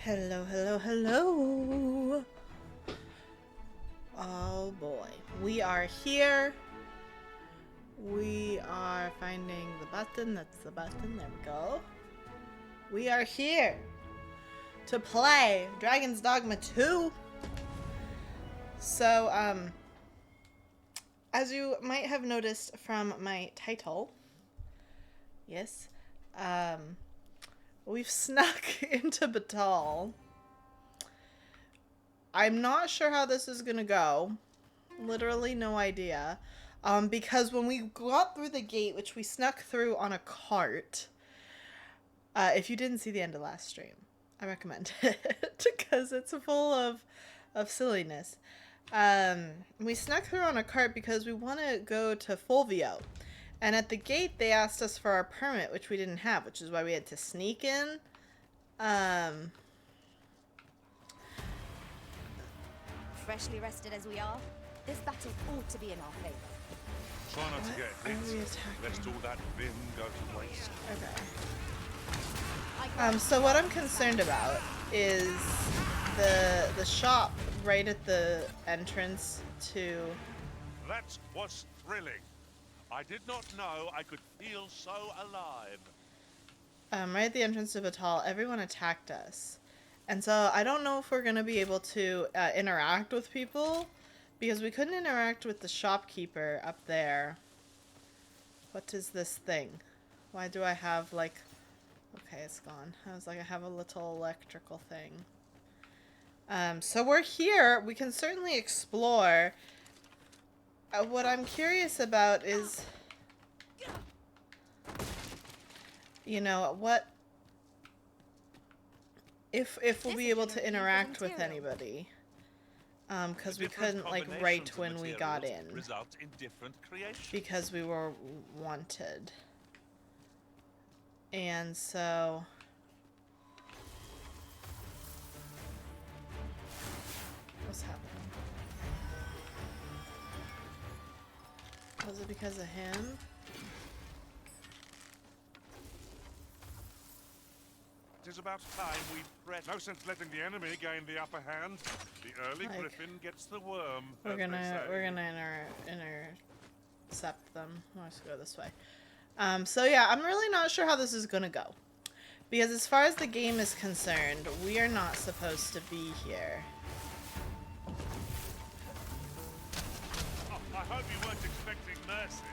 Hello, hello, hello. Oh boy. We are here. We are finding the button. That's the button. There we go. We are here to play Dragon's Dogma 2. So, as you might have noticed from my title, yes, we've snuck into Batal. I'm not sure how this is gonna go. Literally no idea. Because when we got through the gate, which we snuck through on a cart, if you didn't see the end of last stream, I recommend it because it's full of silliness. We snuck through on a cart because we want to go to Fulvio. And at the gate, they asked us for our permit, which we didn't have, which is why we had to sneak in. Freshly rested as we are, this battle ought to be in our favor. Try not to get hit. Lest all that vim go to waste. Okay. So what I'm concerned about is the shop right at the entrance to... That was thrilling. I did not know I could feel so alive. Right at the entrance to Batal, everyone attacked us. And so I don't know if we're going to be able to interact with people, because we couldn't interact with the shopkeeper up there. What is this thing? Why do I have, like... Okay, it's gone. I was like, I have a little electrical thing. So we're here. We can certainly explore. What I'm curious about is... You know, what... If we'll be able to interact with anybody. Because we couldn't, like, right when we got in. Result in different creations. Because we were wanted. And so... What's happening? Was it because of him? It is about time we press. No sense letting the enemy gain the upper hand. The early griffin gets the worm. We're gonna intercept them. Let's go this way. So yeah, I'm really not sure how this is gonna go, because as far as the game is concerned, we are not supposed to be here. Oh, I hope you weren't expecting mercy.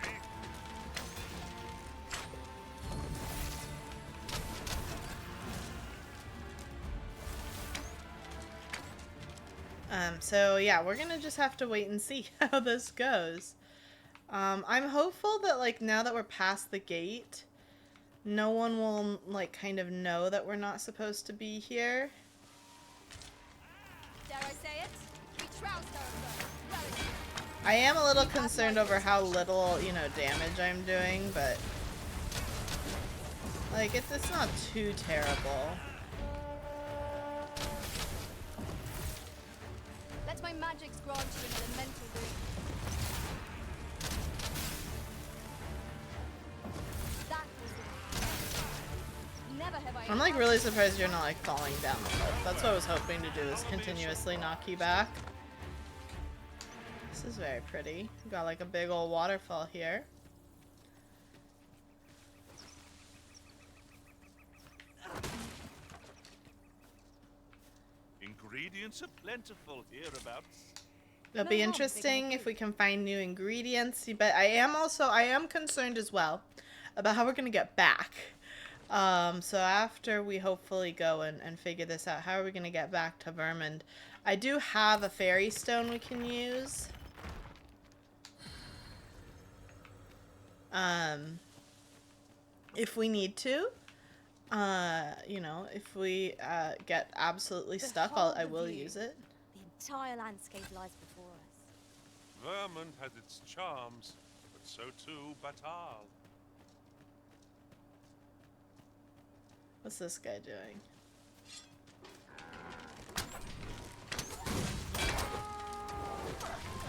So yeah, we're gonna just have to wait and see how this goes. I'm hopeful that, like, now that we're past the gate, no one will, like, kind of know that we're not supposed to be here. Dare I say it? We trounced our foe. I am a little concerned over how little, you know, damage I'm doing, but, like, it's not too terrible. Let my magics grant you an elemental boon. That was never have I. I'm, like, really surprised you're not, like, falling down the cliff. That's what I was hoping to do, is continuously knock you back. This is very pretty. We've got, like, a big old waterfall here. Ingredients are plentiful hereabouts. It'll be interesting if we can find new ingredients, but I am concerned as well about how we're gonna get back. So after we hopefully go and figure this out, how are we gonna get back to Vermund? I do have a fairy stone we can use. If we need to. You know, if we get absolutely stuck, I will use it. The entire landscape lies before us. Vermund has its charms, but so too Batal. What's this guy doing?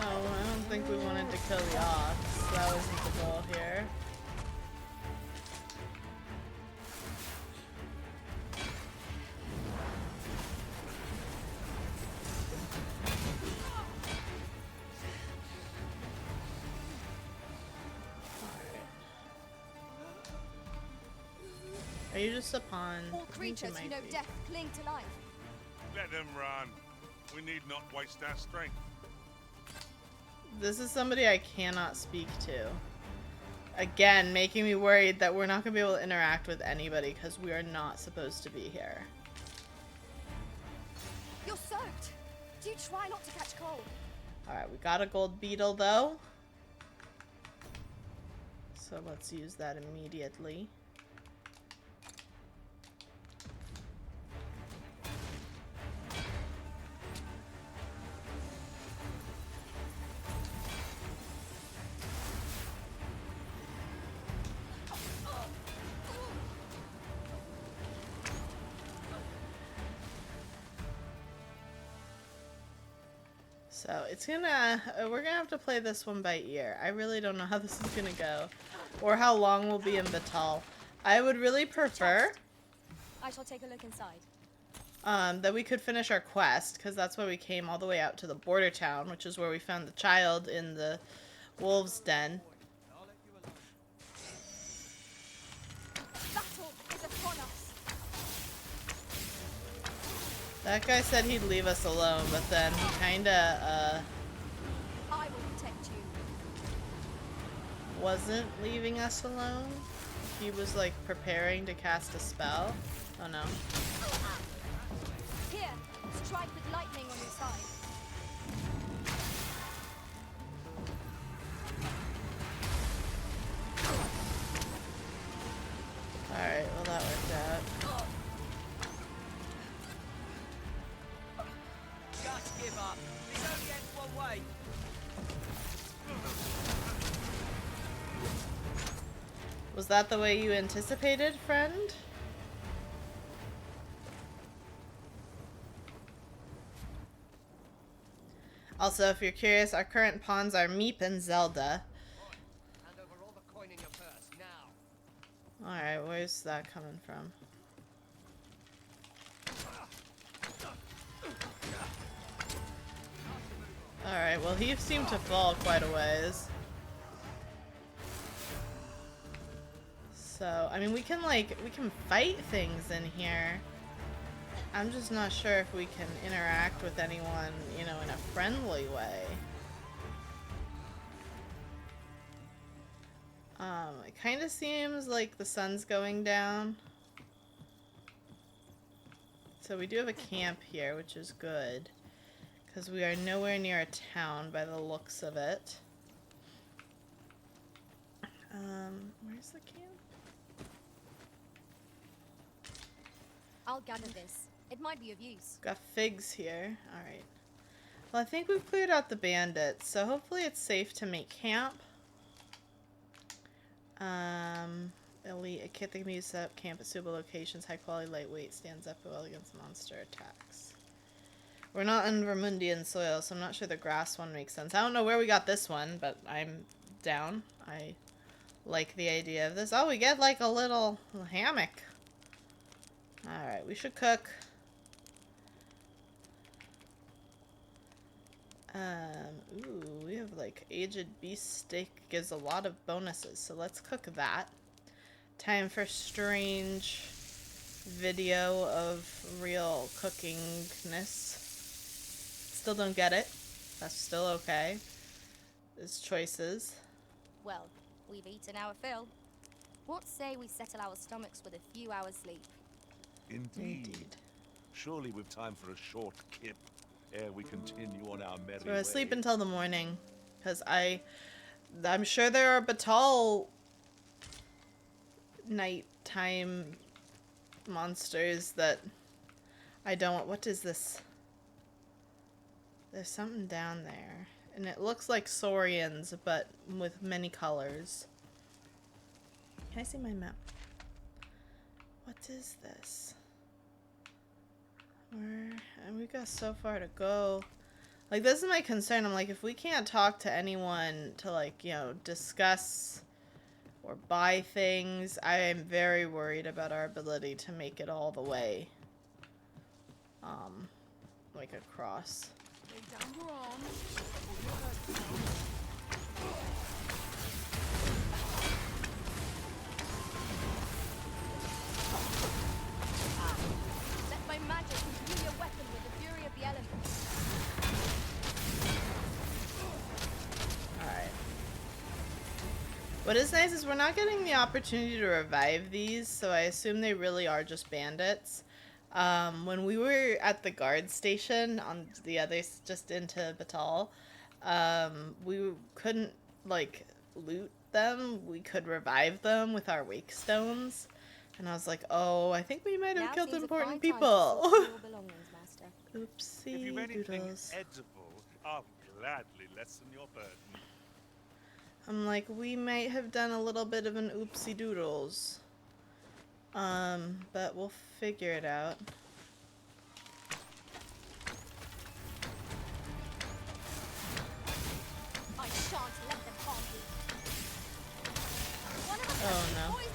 Oh, I don't think we wanted to kill the ox. That wasn't the goal here. you just a pawn? All I think you creatures who might know be. death cling to life. Let them run. We need not waste our strength. This is somebody I cannot speak to. Again, making me worried that we're not going to be able to interact with anybody because we are not supposed to be here. You're soaked. Do try not to catch cold. Alright, we got a gold beetle though. So let's use that immediately. So it's gonna, we're gonna have to play this one by ear. I really don't know how this is gonna go, or how long we'll be in Batal. I would really prefer I shall take a look inside. that we could finish our quest, because that's why we came all the way out to the border town, which is where we found the child in the wolves' den. Battle is upon us. That guy said he'd leave us alone, but then he kinda, I will protect you. wasn't leaving us alone. He was, like, preparing to cast a spell. Oh no. Here, strike with lightning on your side. Alright, well that worked out. Just give up. This only ends one way. Was that the way you anticipated, friend? Also, if you're curious, our current pawns are Meep and Zelda. Hand over all the coin in your purse now. Alright, where's that coming from? Alright, well he seemed to fall quite a ways. So, I mean we can fight things in here. I'm just not sure if we can interact with anyone, you know, in a friendly way. It kind of seems like the sun's going down. So we do have a camp here, which is good. Because we are nowhere near a town by the looks of it. Where's the camp? I'll gather this. It might be of use. Got figs here. Alright. Well, I think we've cleared out the bandits, so hopefully it's safe to make camp. Elite, a kit that can be used to set up camp at suitable locations. High quality, lightweight, stands up well against monster attacks. We're not on Vermundian soil, so I'm not sure the grass one makes sense. I don't know where we got this one, but I'm down. I like the idea of this. Oh, we get like a little hammock. Alright, we should cook. Ooh, we have like aged beast steak, gives a lot of bonuses, so let's cook that. Time for strange video of real cookingness. Still don't get it. That's still okay. There's choices. Well, we've eaten our fill. What say we settle our stomachs with a few hours sleep? Indeed. Surely we've time for a short kip ere we continue on our merry So we're way. asleep until the morning, because I'm sure there are Batal nighttime monsters that I don't. What is this? There's something down there, and it looks like saurians, but with many colors. Can I see my map? What is this? And we've got so far to go. Like, this is my concern. I'm like, if we can't talk to anyone to, like, you know, discuss or buy things, I am very worried about our ability to make it all the way, like, across. What is nice is we're not getting the opportunity to revive these, so I assume they really are just bandits. When we were at the guard station on the other, just into Batal, we couldn't, like, loot them. We could revive them with our wake stones. And I was like, oh, I think we might have Now killed seems a important fine time to sort people. through your belongings, Master. If you've Oopsie anything doodles. edible, I'll gladly lessen your burden. I'm like, we might have done a little bit of an oopsie doodles. But we'll figure it out. I shan't let them harm you. One of us Oh, has been no. poisoned.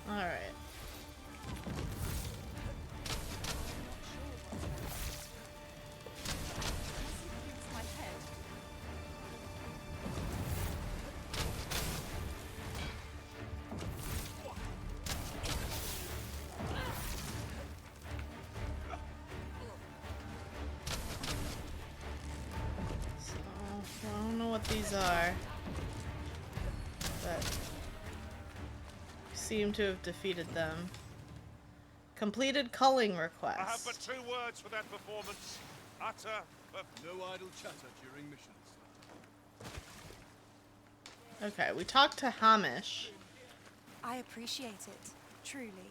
Alright. My head. So, I don't know what these are. But we seem to have defeated them. Completed culling request. I have but 2 words for that performance. Utter No idle chatter during missions. Okay, we talked to Hamish I appreciate it, truly.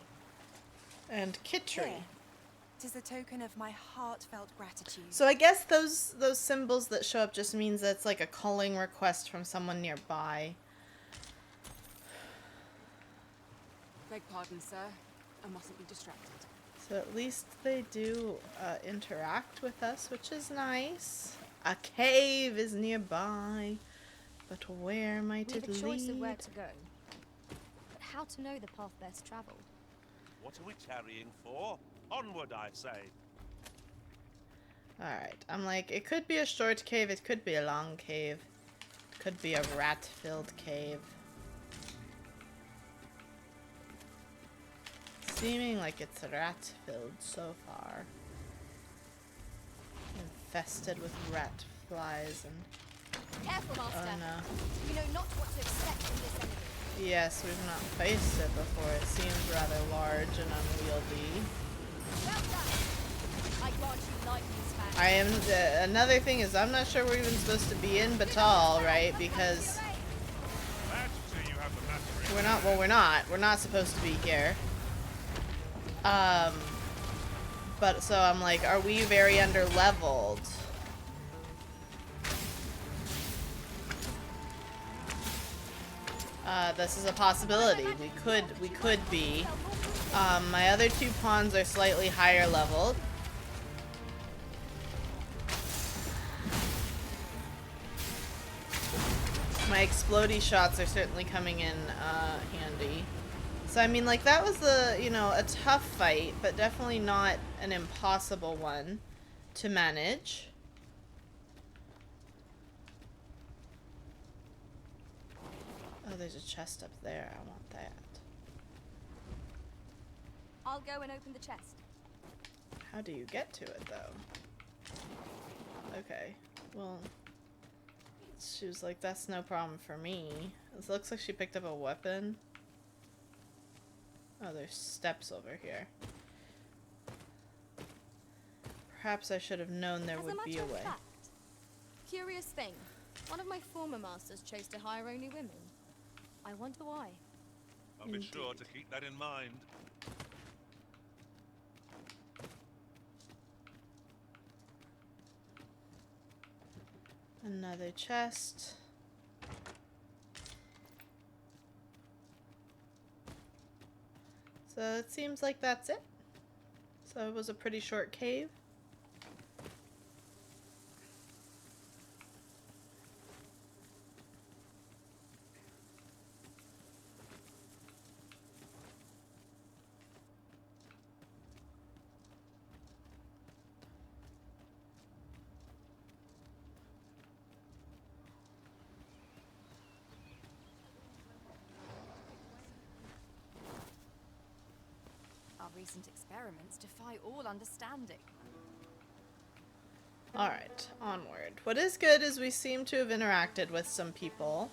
and Kitri. Here, 'tis a token of my heartfelt gratitude. So I guess those symbols that show up just means that it's like a culling request from someone nearby. Beg pardon, sir. I mustn't be distracted. So at least they do interact with us, which is nice. A cave is nearby, but where might We it have a choice of where lead? to go. But how to know the path best traveled? What are we tarrying for? Onward, I say. Alright, I'm like, it could be a short cave, it could be a long cave. It could be a rat-filled cave. Seeming like it's rat-filled so far. Infested with rat flies and... Careful, Master. Oh no. You know not what to expect from this enemy. Yes, we've not faced it before. It seems rather large and unwieldy. Well done. I grant you lightning span. I am... another thing is, I'm not sure we're even supposed to be in Batal, right? Because Glad to see you have the mastery. we're not... Well, we're not. We're not supposed to be here. But so I'm like, are we very under-leveled? This is a possibility. We could be. My other 2 pawns are slightly higher leveled. My explodey shots are certainly coming in handy. So I mean, like, that was a tough fight, but definitely not an impossible one to manage. Oh, there's a chest up there. I want that. I'll go and open the chest. How do you get to it, though? Okay. Well, she was like, that's no problem for me. It looks like she picked up a weapon. Oh, there's steps over here. Perhaps I should have known there As would a be matter a of way. fact, curious thing. One of my former masters chose to hire only women. I wonder why. I'll be sure to keep that in mind. Another chest. So it seems like that's it. So it was a pretty short cave. recent experiments defy all understanding. Alright, onward. What is good is we seem to have interacted with some people.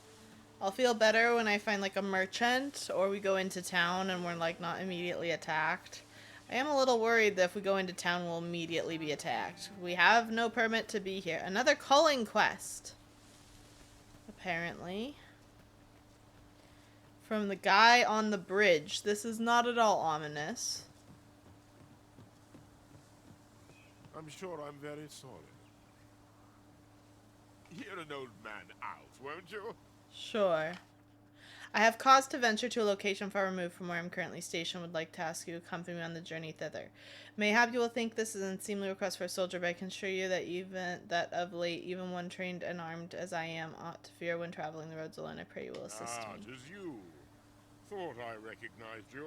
I'll feel better when I find like a merchant or we go into town and we're like not immediately attacked. I am a little worried that if we go into town we'll immediately be attacked. We have no permit to be here. Another culling quest. Apparently. From the guy on the bridge. This is not at all ominous. I'm sure I'm very sorry. Hear an old man out, won't you? Sure. I have cause to venture to a location far removed from where I'm currently stationed. Would like to ask you to accompany me on the journey thither. Mayhap you will think this is an unseemly request for a soldier, but I can assure you that of late, even one trained and armed as I am ought to fear when traveling the roads alone. I pray you will assist me. 'Tis you. Thought I recognized you.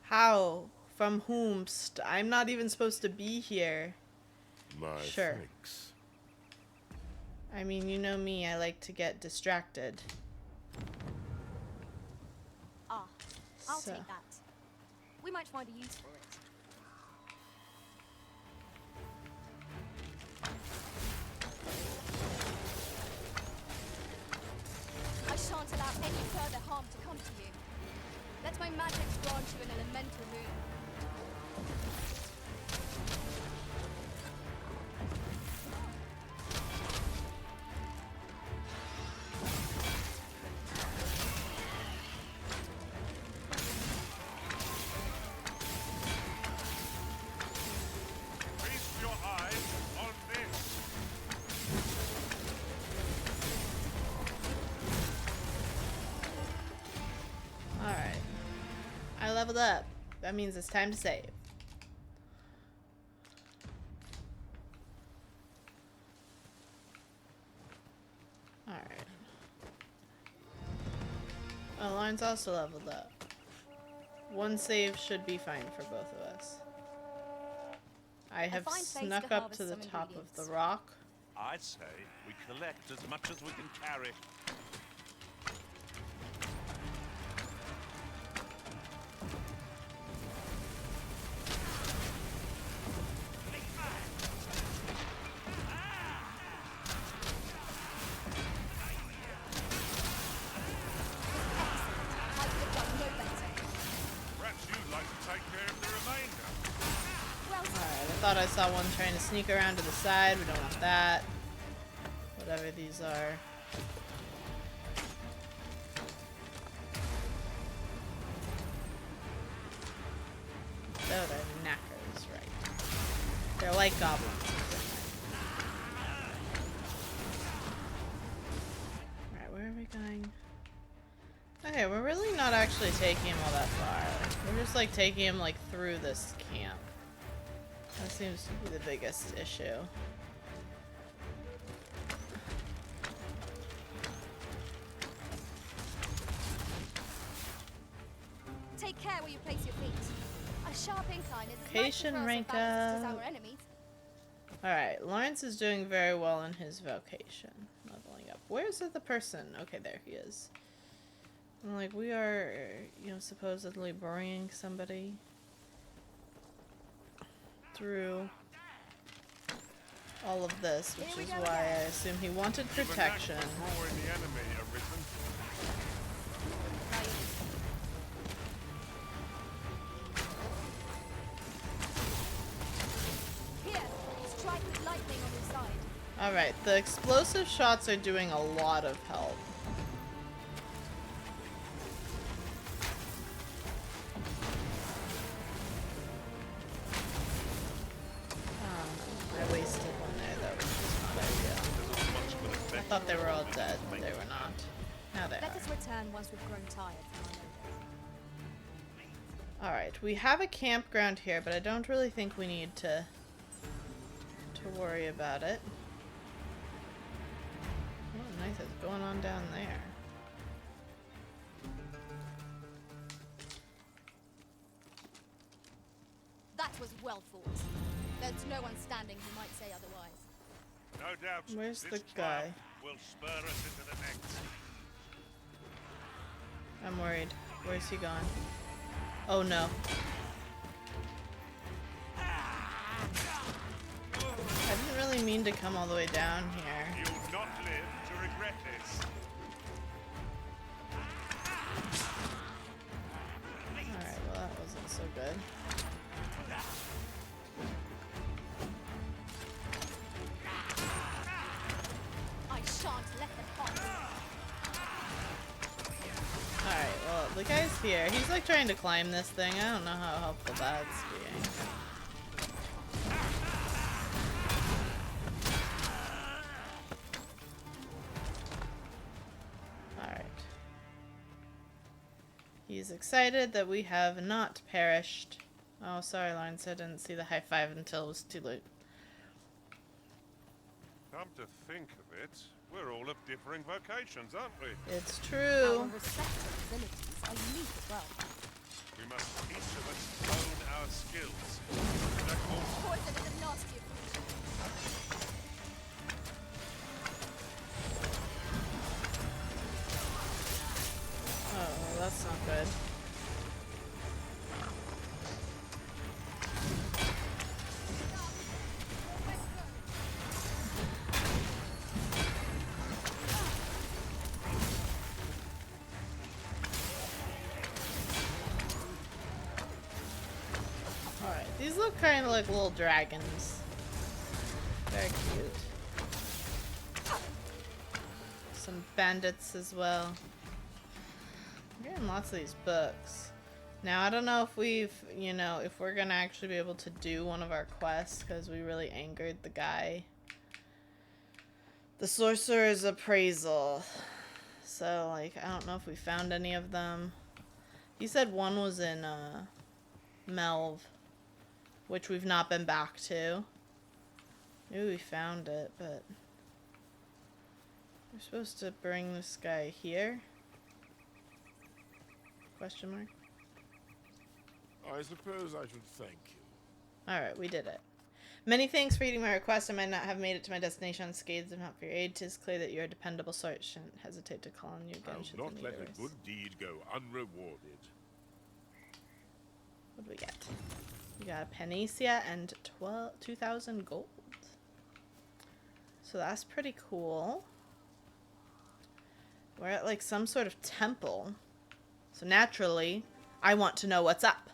How? From whomst? I'm not even supposed to be here. My Sure. thanks. I mean, you know me, I like to get distracted. Ah, I'll So. take that. We might find a use for it. I shan't allow any further harm to come to you. Let my magic grant you an elemental boon. Feast your eyes on this. Alright. I leveled up. That means it's time to save. Alright. Oh, Lauren's also leveled up. One save should be fine for both of us. I have fine place to snuck up harvest to the some top of ingredients. the rock. I say we collect as much as we can carry. I could have done no better. Perhaps you'd like to take care of the remainder. Well, Alright, I thought I saw one trying to sneak around to the side. We don't want that. Whatever these are. Oh, they're knackers, right. They're like goblins. Alright, where are we going? Okay, we're really not actually taking him all that far. We're just like taking him like through this camp. That seems to be the biggest issue. take care where you place your feet. A sharp incline is as Vocation much for us rank advantage as up. our enemies. Alright, Lawrence is doing very well in his vocation. Leveling up. Where's the person? Okay, there he is. I'm like, we are, you know, supposedly burying somebody through all of this, which Here we is go why I again. assume he wanted Even that protection. for drawing the enemy arisen. Here, strike with lightning on your side. Alright, the explosive shots are doing a lot of help. I wasted one there though, which is not ideal. There's as much of an I effect thought they were all as dead, to but make they were not. Now they Let us are. return once we've grown tired from our labors. Alright, we have a campground here, but I don't really think we need to worry about it. What nice is going on down there? That was well fought. There's no one standing who might say otherwise. No doubt. Where's this the guy? trial will spur us into the next. I'm worried. Where's he gone? Oh no. really mean to come all the way down here. You'll not live to regret it. Alright, well that wasn't so good. I shan't let them harm you. Alright, well the guy's here. He's like trying to climb this thing. I don't know how helpful that's being. Alright. He's excited that we have not perished. Oh, sorry, Lawrence. I didn't see the high five until it was too late. Come to think of it, we're all of differing vocations, aren't we? It's Our true. respective abilities are unique as well. We must each of us own our skills. That calls Poison is a nasty affliction. Oh, well, that's not good. Alright, these look kind of like little dragons. Very cute. Some bandits as well. I'm getting lots of these books. Now, I don't know if we've, if we're gonna actually be able to do one of our quests because we really angered the guy. The Sorcerer's Appraisal. So, like, I don't know if we found any of them. He said one was in, Melv, which we've not been back to. Maybe we found it, but we're supposed to bring this guy here? Question mark. I suppose I should thank you. Alright, we did it. Many thanks for heeding my request. I might not have made it to my destination unscathed if not for your aid. 'Tis clear that you're a dependable sort. Shouldn't hesitate to call on you again. should I'll the not need let a arise. good deed go unrewarded. What do we get? We got a Panacea and 2,000 gold. So that's pretty cool. We're at like some sort of temple. So naturally, I want to know what's up.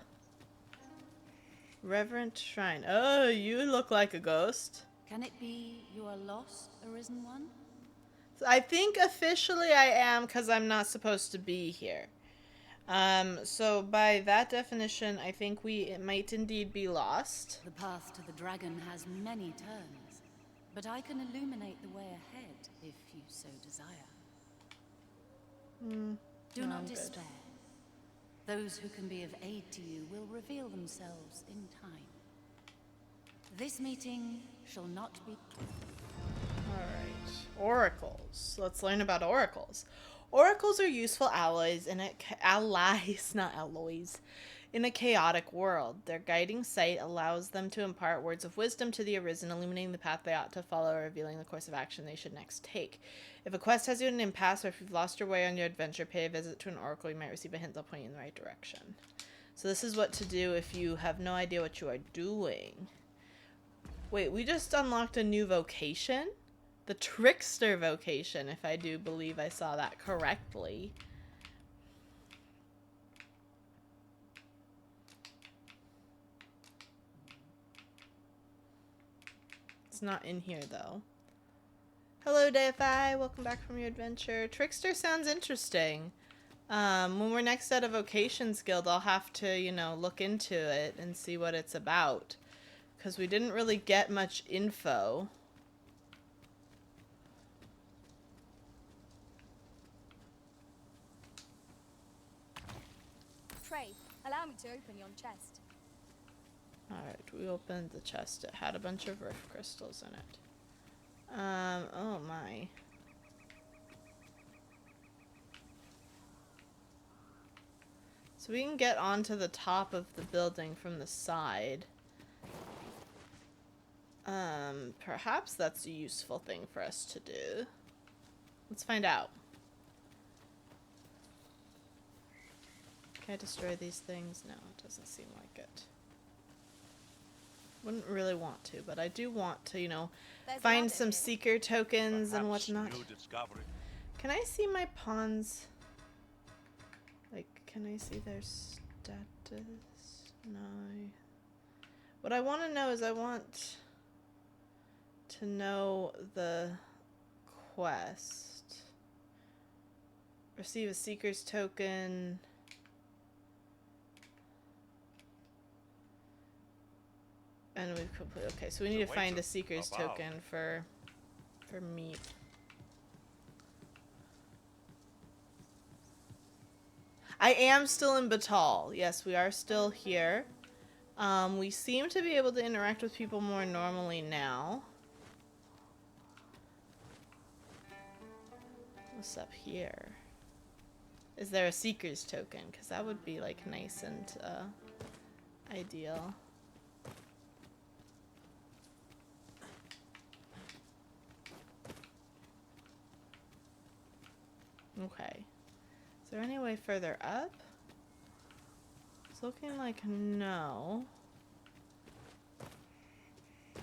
Reverent Shrine. Oh, you look like a ghost. Can it be you are lost, Arisen One? So I think officially I am because I'm not supposed to be here. So by that definition, I think it might indeed be lost. The path to the dragon has many turns, but I can illuminate the way ahead if you so desire. Do no, not I'm good. despair. Those who can be of aid to you will reveal themselves in time. This meeting shall not be... Alright. Oracles. Let's learn about oracles. Oracles are useful alloys in a... allies, not alloys. In a chaotic world. Their guiding sight allows them to impart words of wisdom to the Arisen, illuminating the path they ought to follow or revealing the course of action they should next take. If a quest has you in an impasse or if you've lost your way on your adventure, pay a visit to an oracle. You might receive a hint that'll point you in the right direction. So this is what to do if you have no idea what you are doing. Wait, we just unlocked a new vocation? The Trickster vocation, if I do believe I saw that correctly. It's not in here, though. Hello, Deify. Welcome back from your adventure. Trickster sounds interesting. When we're next at a vocations guild, I'll have to, look into it and see what it's about. Because we didn't really get much info. Pray, allow me to open yon chest. Alright, we opened the chest. It had a bunch of rift crystals in it. Oh my. So we can get onto the top of the building from the side. Perhaps that's a useful thing for us to do. Let's find out. Can I destroy these things? No, it doesn't seem like it. Wouldn't really want to, but I do want to, you know, There's find ladder some here. seeker tokens and Perhaps whatnot. new discovery. Can I see my pawns? Like, can I see their status? No. What I want to know is I want to know the quest. Receive a seeker's token. And we've completed. Okay, so we need to find a seeker's token for meat. I am still in Batal. Yes, we are still here. We seem to be able to interact with people more normally now. What's up here? Is there a seeker's token? Because that would be like nice and ideal. Okay. Is there any way further up? It's looking like no. In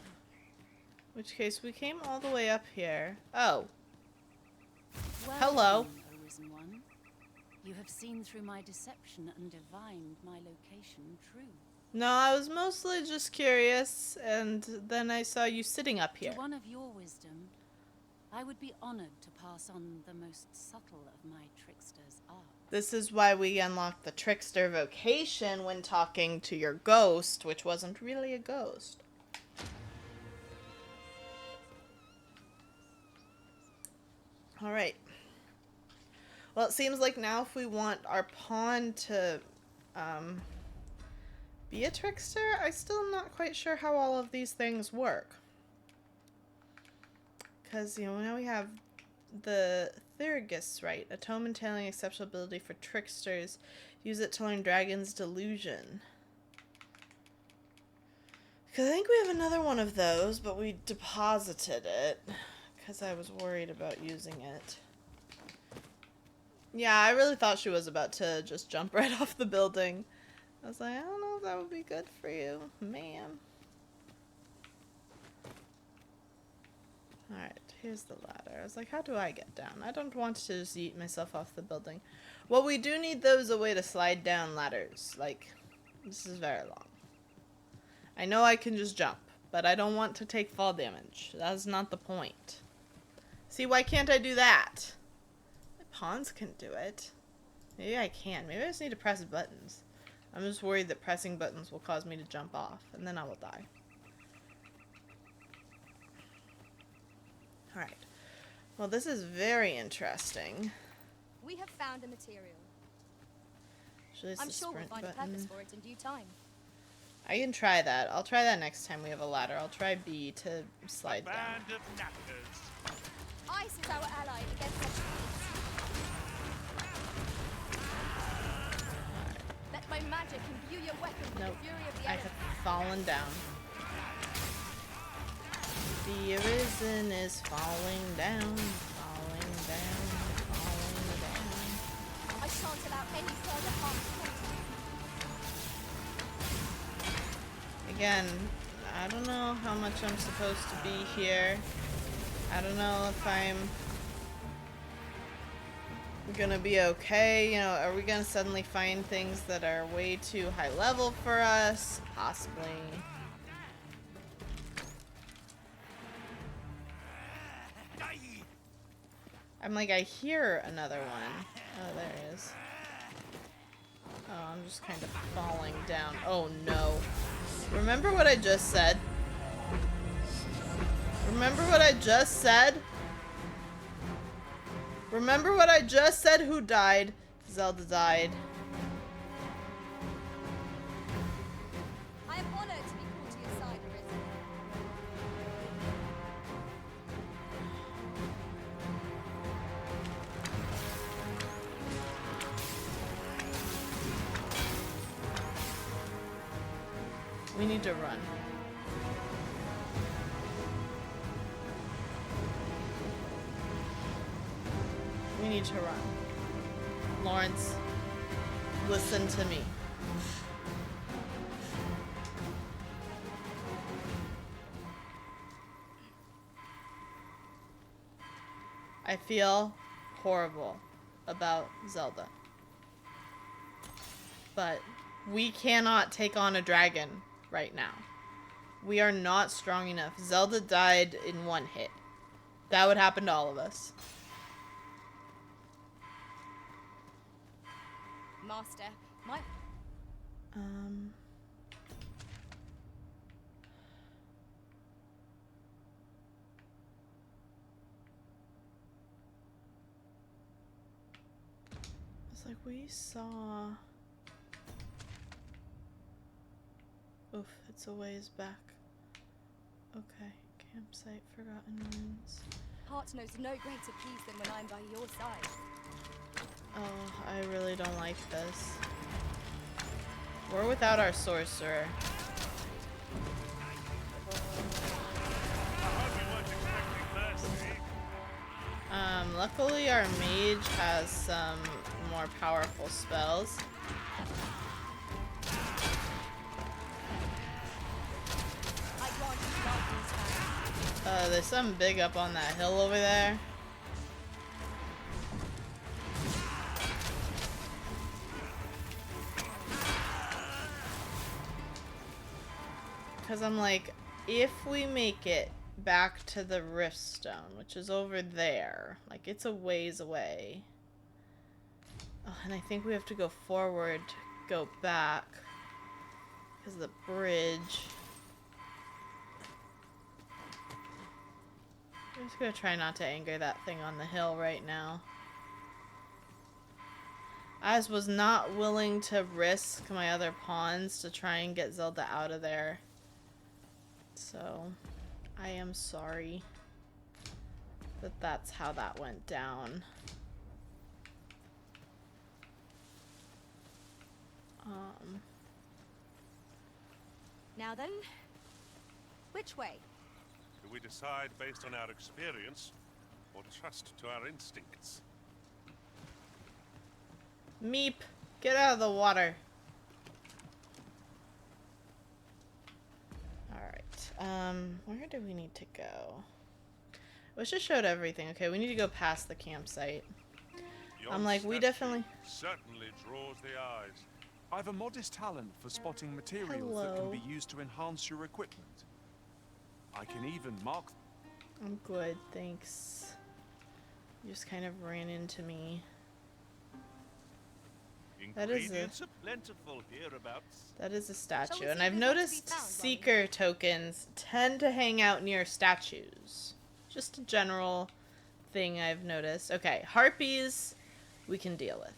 which case we came all the way up here. Oh. Hello. Welcome, O Risen One. You have seen through my deception and divined my location true. No, I was mostly just curious, and then I saw you sitting up here. To one of your wisdom, I would be honored to pass on the most subtle of my trickster's art. This is why we unlocked the trickster vocation when talking to your ghost, which wasn't really a ghost. Alright. Well, it seems like now if we want our pawn to be a trickster, I still am not quite sure how all of these things work. Because, you know, now we have the Therigus right. A tome entailing exceptional ability for tricksters. Use it to learn Dragon's Delusion. Because I think we have another one of those, but we deposited it. Because I was worried about using it. Yeah, I really thought she was about to just jump right off the building. I was like, I don't know if that would be good for you, ma'am. Alright, here's the ladder. I was like, how do I get down? I don't want to just yeet myself off the building. Well, we do need though is a way to slide down ladders. Like, this is very long. I know I can just jump, but I don't want to take fall damage. That's not the point. See, why can't I do that? My pawns can do it. Maybe I can. Maybe I just need to press buttons. I'm just worried that pressing buttons will cause me to jump off, and then I will die. Alright. Well, this is very interesting. We have found a material. Actually, it's I'm the sure we'll sprint find a button. purpose for it in due time. I can try that. I'll try that next time we have a ladder. I'll try B to slide down. Band of knackers. Ice is our ally against such beasts. Let my magic imbue your weapon with Nope. the fury of the I elements. have fallen down. The Arisen is falling down, falling down, falling down. I shan't allow any further harm to come to you. Again, I don't know how much I'm supposed to be here. I don't know if I'm gonna be okay. You know, are we gonna suddenly find things that are way too high level for us? Possibly. I'm like, I hear another one. Oh, there he is. Oh, I'm just kind of falling down. Oh no. Remember what I just said? Remember what I just said? Remember what I just said? Who died? Zelda died. I am honored to be called to your side, Arisen. We need to run. We need to run. Lawrence, listen to me. I feel horrible about Zelda. But we cannot take on a dragon right now. We are not strong enough. Zelda died in one hit. That would happen to all of us. Master, my... It's like we saw... Oof, it's a ways back. Okay, campsite, Forgotten Ruins. Heart knows no greater peace than when I'm by your side. Oh, I really don't like this. We're without our sorcerer. Luckily our mage has some more powerful spells. There's something big up on that hill over there. Because I'm like, if we make it back to the Riftstone, which is over there, like it's a ways away. Oh, and I think we have to go forward to go back because of the bridge. I'm just gonna try not to anger that thing on the hill right now. I just was not willing to risk my other pawns to try and get Zelda out of there. So, I am sorry that that's how that went down. Now then, which way? Do we decide based on our experience, or trust to our instincts? Meep, get out of the water. Alright, where do we need to go? We just showed everything. Okay, we need to go past the campsite. I'm like, we definitely... certainly draws the eyes. I've a modest talent for spotting materials that can be used to enhance your equipment. I can even mark... I'm good, thanks. You just kind of ran into me. That is Ingredients are plentiful hereabouts. That is a statue, see and if I've there's more to be noticed found, seeker tokens tend to hang out near statues. Just a general thing I've noticed. Okay, harpies we can deal with.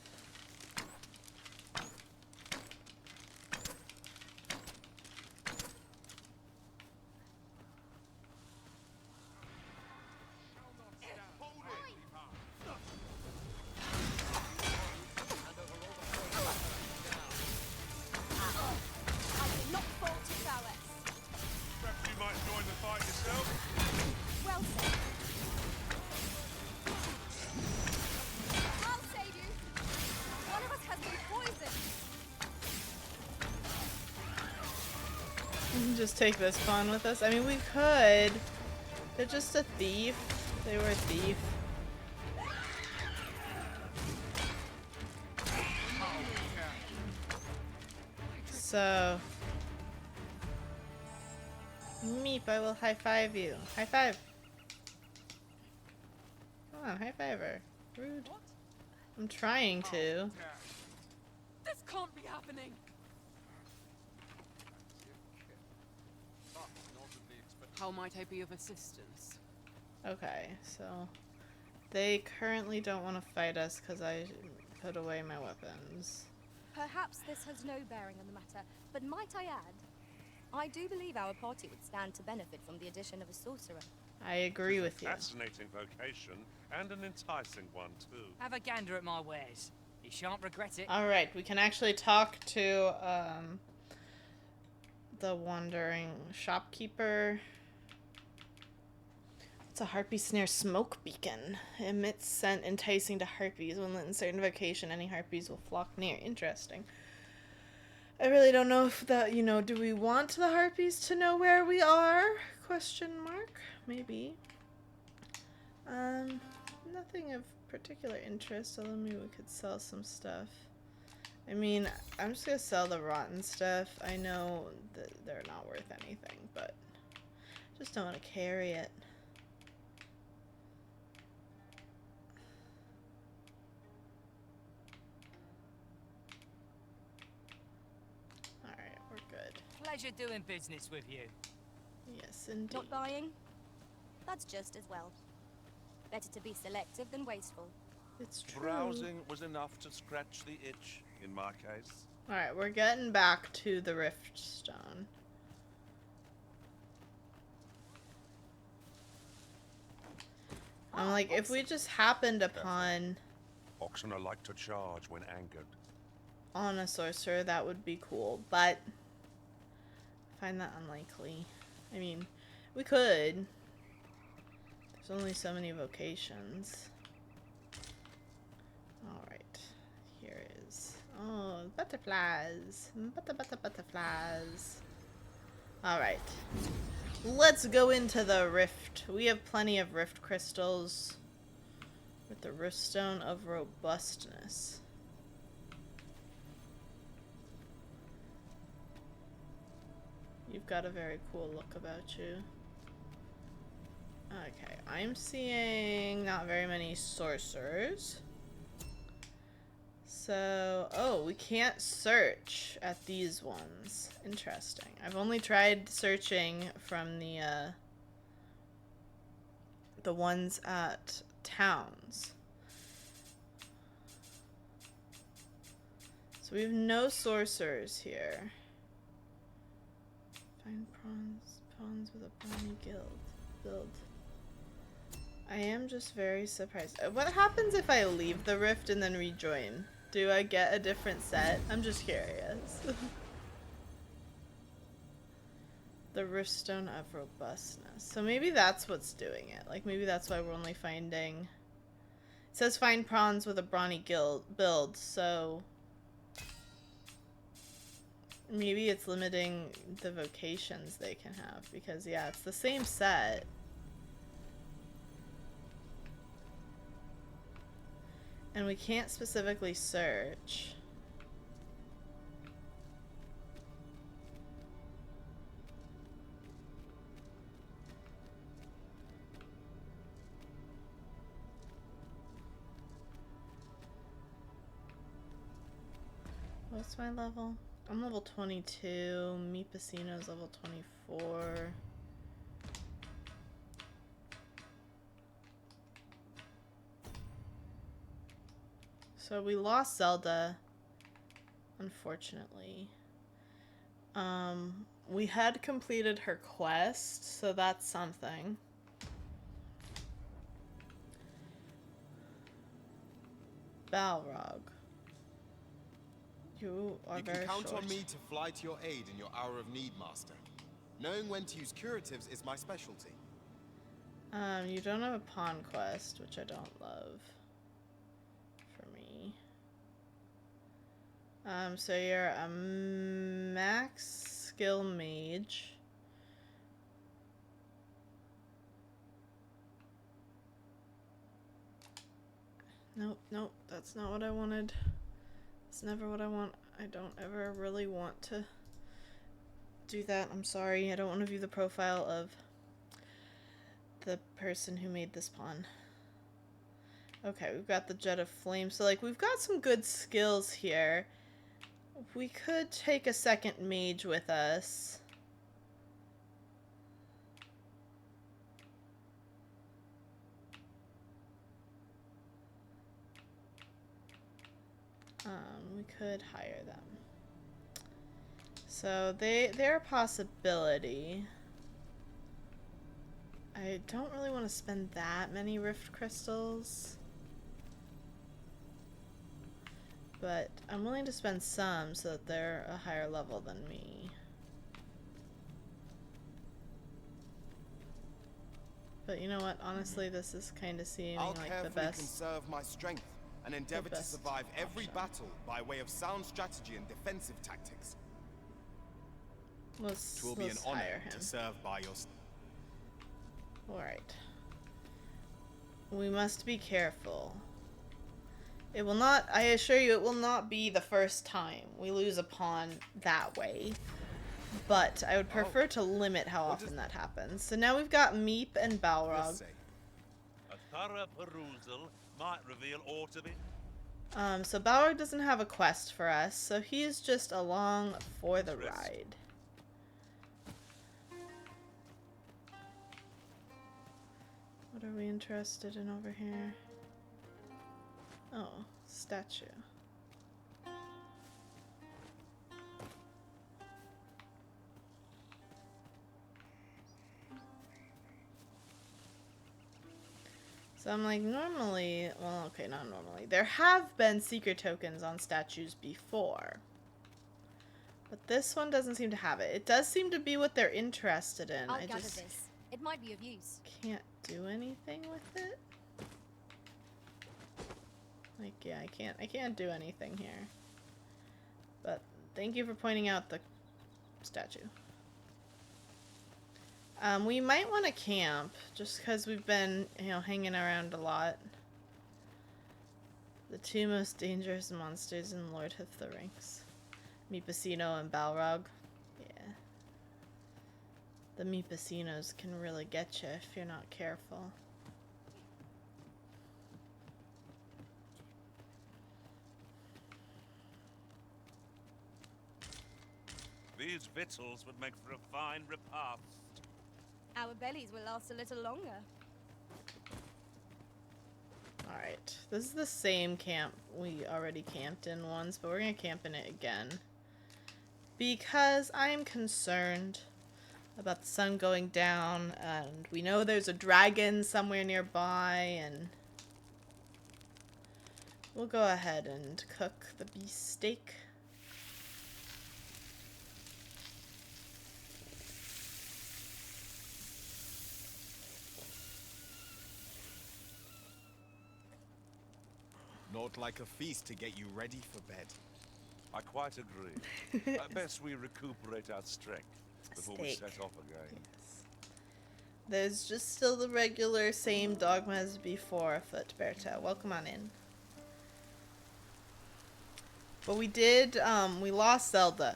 I did not fall to prowess. Perhaps you might join the fight yourself? Well said. I'll save you. One of us has been poisoned. Just take this pawn with us. I mean, we could. They're just a thief. They were a thief. So, Meep, I will high five you. High five. Come on, high five her. Rude. I'm trying to. This can't be happening. How might I be of assistance? Okay, so they currently don't want to fight us because I put away my weapons. Perhaps this has no bearing on the matter, but might I add, I do believe our party would stand to benefit from the addition of a sorcerer. I agree with you. Fascinating vocation, and an enticing one too. Have a gander at my wares. You shan't regret it. Alright, we can actually talk to the wandering shopkeeper. It's a harpy snare smoke beacon. It emits scent enticing to harpies. When lit in certain vocation, any harpies will flock near. Interesting. I really don't know if that, you know, do we want the harpies to know where we are? Question mark. Maybe. No, nothing of particular interest, although maybe we could sell some stuff. I mean, I'm just gonna sell the rotten stuff. I know that they're not worth anything, but just don't want to carry it. Alright, we're good. Pleasure doing business with you. Yes, indeed. Not buying? That's just as well. Better to be selective than wasteful. It's true. Browsing was enough to scratch the itch, in my case. Alright, we're getting back to the Rift Stone. I'm like, if we just happened upon Oxen are like to charge when angered. on a sorcerer, that would be cool, but I find that unlikely. I mean, we could. There's only so many vocations. Alright, here is... Oh, butterflies. Butterflies. Alright. Let's go into the rift. We have plenty of rift crystals with the rift stone of robustness. You've got a very cool look about you. Okay, I'm seeing not very many sorcerers. So, oh, we can't search at these ones. Interesting. I've only tried searching from the ones at towns. So we have no sorcerers here. Find pawns with a brawny build. I am just very surprised. What happens if I leave the rift and then rejoin? Do I get a different set? I'm just curious. The rift stone of robustness. So maybe that's what's doing it. Like maybe that's why we're only finding... It says find prawns with a brawny build, so... Maybe it's limiting the vocations they can have. Because yeah, it's the same set. And we can't specifically search. What's my level? I'm level 22. Mi Pacino's level 24. So we lost Zelda, unfortunately. We had completed her quest, so that's something. Balrog. You are very short. You can count on me to fly to your aid in your hour of need, Master. Knowing when to use curatives is my specialty. You don't have a pawn quest, which I don't love. So you're a max skill mage. Nope, that's not what I wanted. It's never what I want. I don't ever really want to do that. I'm sorry. I don't want to view the profile of the person who made this pawn. Okay, we've got the Jet of Flame. So, like, we've got some good skills here. We could take a second mage with us. We could hire them. So, they're a possibility. I don't really want to spend that many rift crystals. But I'm willing to spend some so that they're a higher level than me. But you know what? Honestly, this is kind of seeming like the best. I'll carefully conserve my strength and endeavor to survive every battle by way of sound strategy and defensive tactics. Let's be an honor hire him. to serve by your. All right. We must be careful. It will not, I assure you, it will not be the first time we lose a pawn that way. But I would prefer to limit how often that happens. So now we've got Meep and Balrog. A thorough perusal might reveal aught of it. So Balrog doesn't have a quest for us, so he's just along for the ride. What are we interested in over here? Oh, statue. So I'm like, normally, well, okay, not normally. There have been secret tokens on statues before. But this one doesn't seem to have it. It does seem to be what they're interested in. I'll gather this. It might be of use. Can't do anything with it. Like, yeah, I can't do anything here. But thank you for pointing out the statue. We might want to camp, just because we've been, you know, hanging around a lot. The two most dangerous monsters in Lord of the Rings. Meepacino and Balrog. Yeah. The Meepacinos can really get you if you're not careful. These victuals would make for a fine repast. Our bellies will last a little longer. Alright, this is the same camp we already camped in once, but we're gonna camp in it again. Because I am concerned about the sun going down, and we know there's a dragon somewhere nearby, and we'll go ahead and cook the beefsteak. Not like a feast to get you ready for bed. I quite agree. At best we recuperate our strength before we set off again. Yes. There's just still the regular same Dogma as before afoot, Berta. Welcome on in. But we did, we lost Zelda.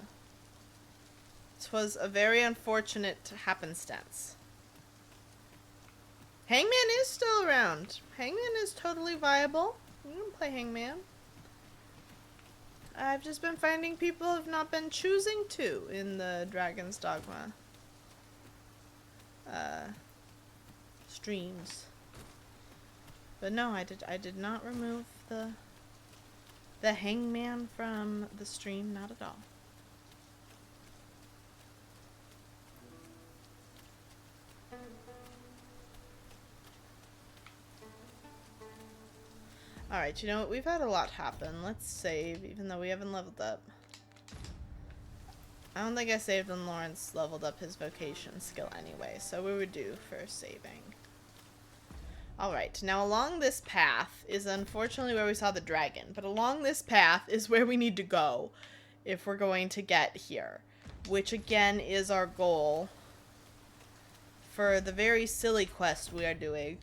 This was a very unfortunate happenstance. Hangman is still around. Hangman is totally viable. You can play Hangman. I've just been finding people have not been choosing to in the Dragon's Dogma streams. But no, I did not remove the Hangman from the stream, not at all. Alright, you know what? We've had a lot happen. Let's save, even though we haven't leveled up. I don't think I saved when Lawrence leveled up his vocation skill anyway, so we were due for saving. Alright, now along this path is unfortunately where we saw the dragon, but along this path is where we need to go if we're going to get here, which again is our goal for the very silly quest we are doing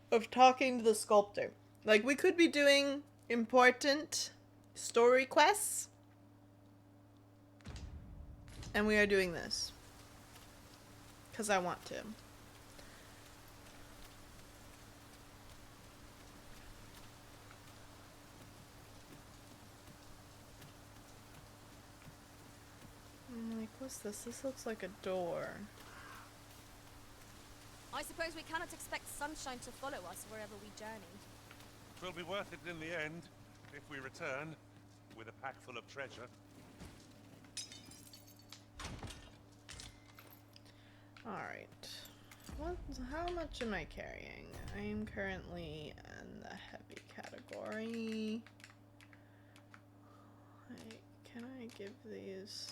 of talking to the sculptor. Like, we could be doing important story quests, and we are doing this because I want to. I'm like, what's this? This looks like a door. I suppose we cannot expect sunshine to follow us wherever we journey. It will be worth it in the end, if we return with a pack full of treasure. Alright. How much am I carrying? I am currently in the heavy category. Can I give these?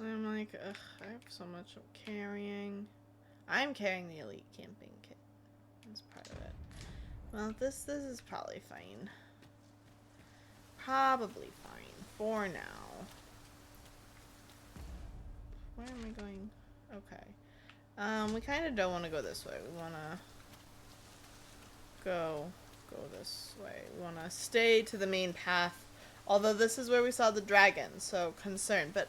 I'm like, ugh, I have so much I'm carrying. I'm carrying the elite camping kit. That's part of it. Well, this is probably fine. probably fine for now. Where am I going? Okay. We kind of don't want to go this way. We want to go this way. We want to stay to the main path. Although this is where we saw the dragon, so concerned. But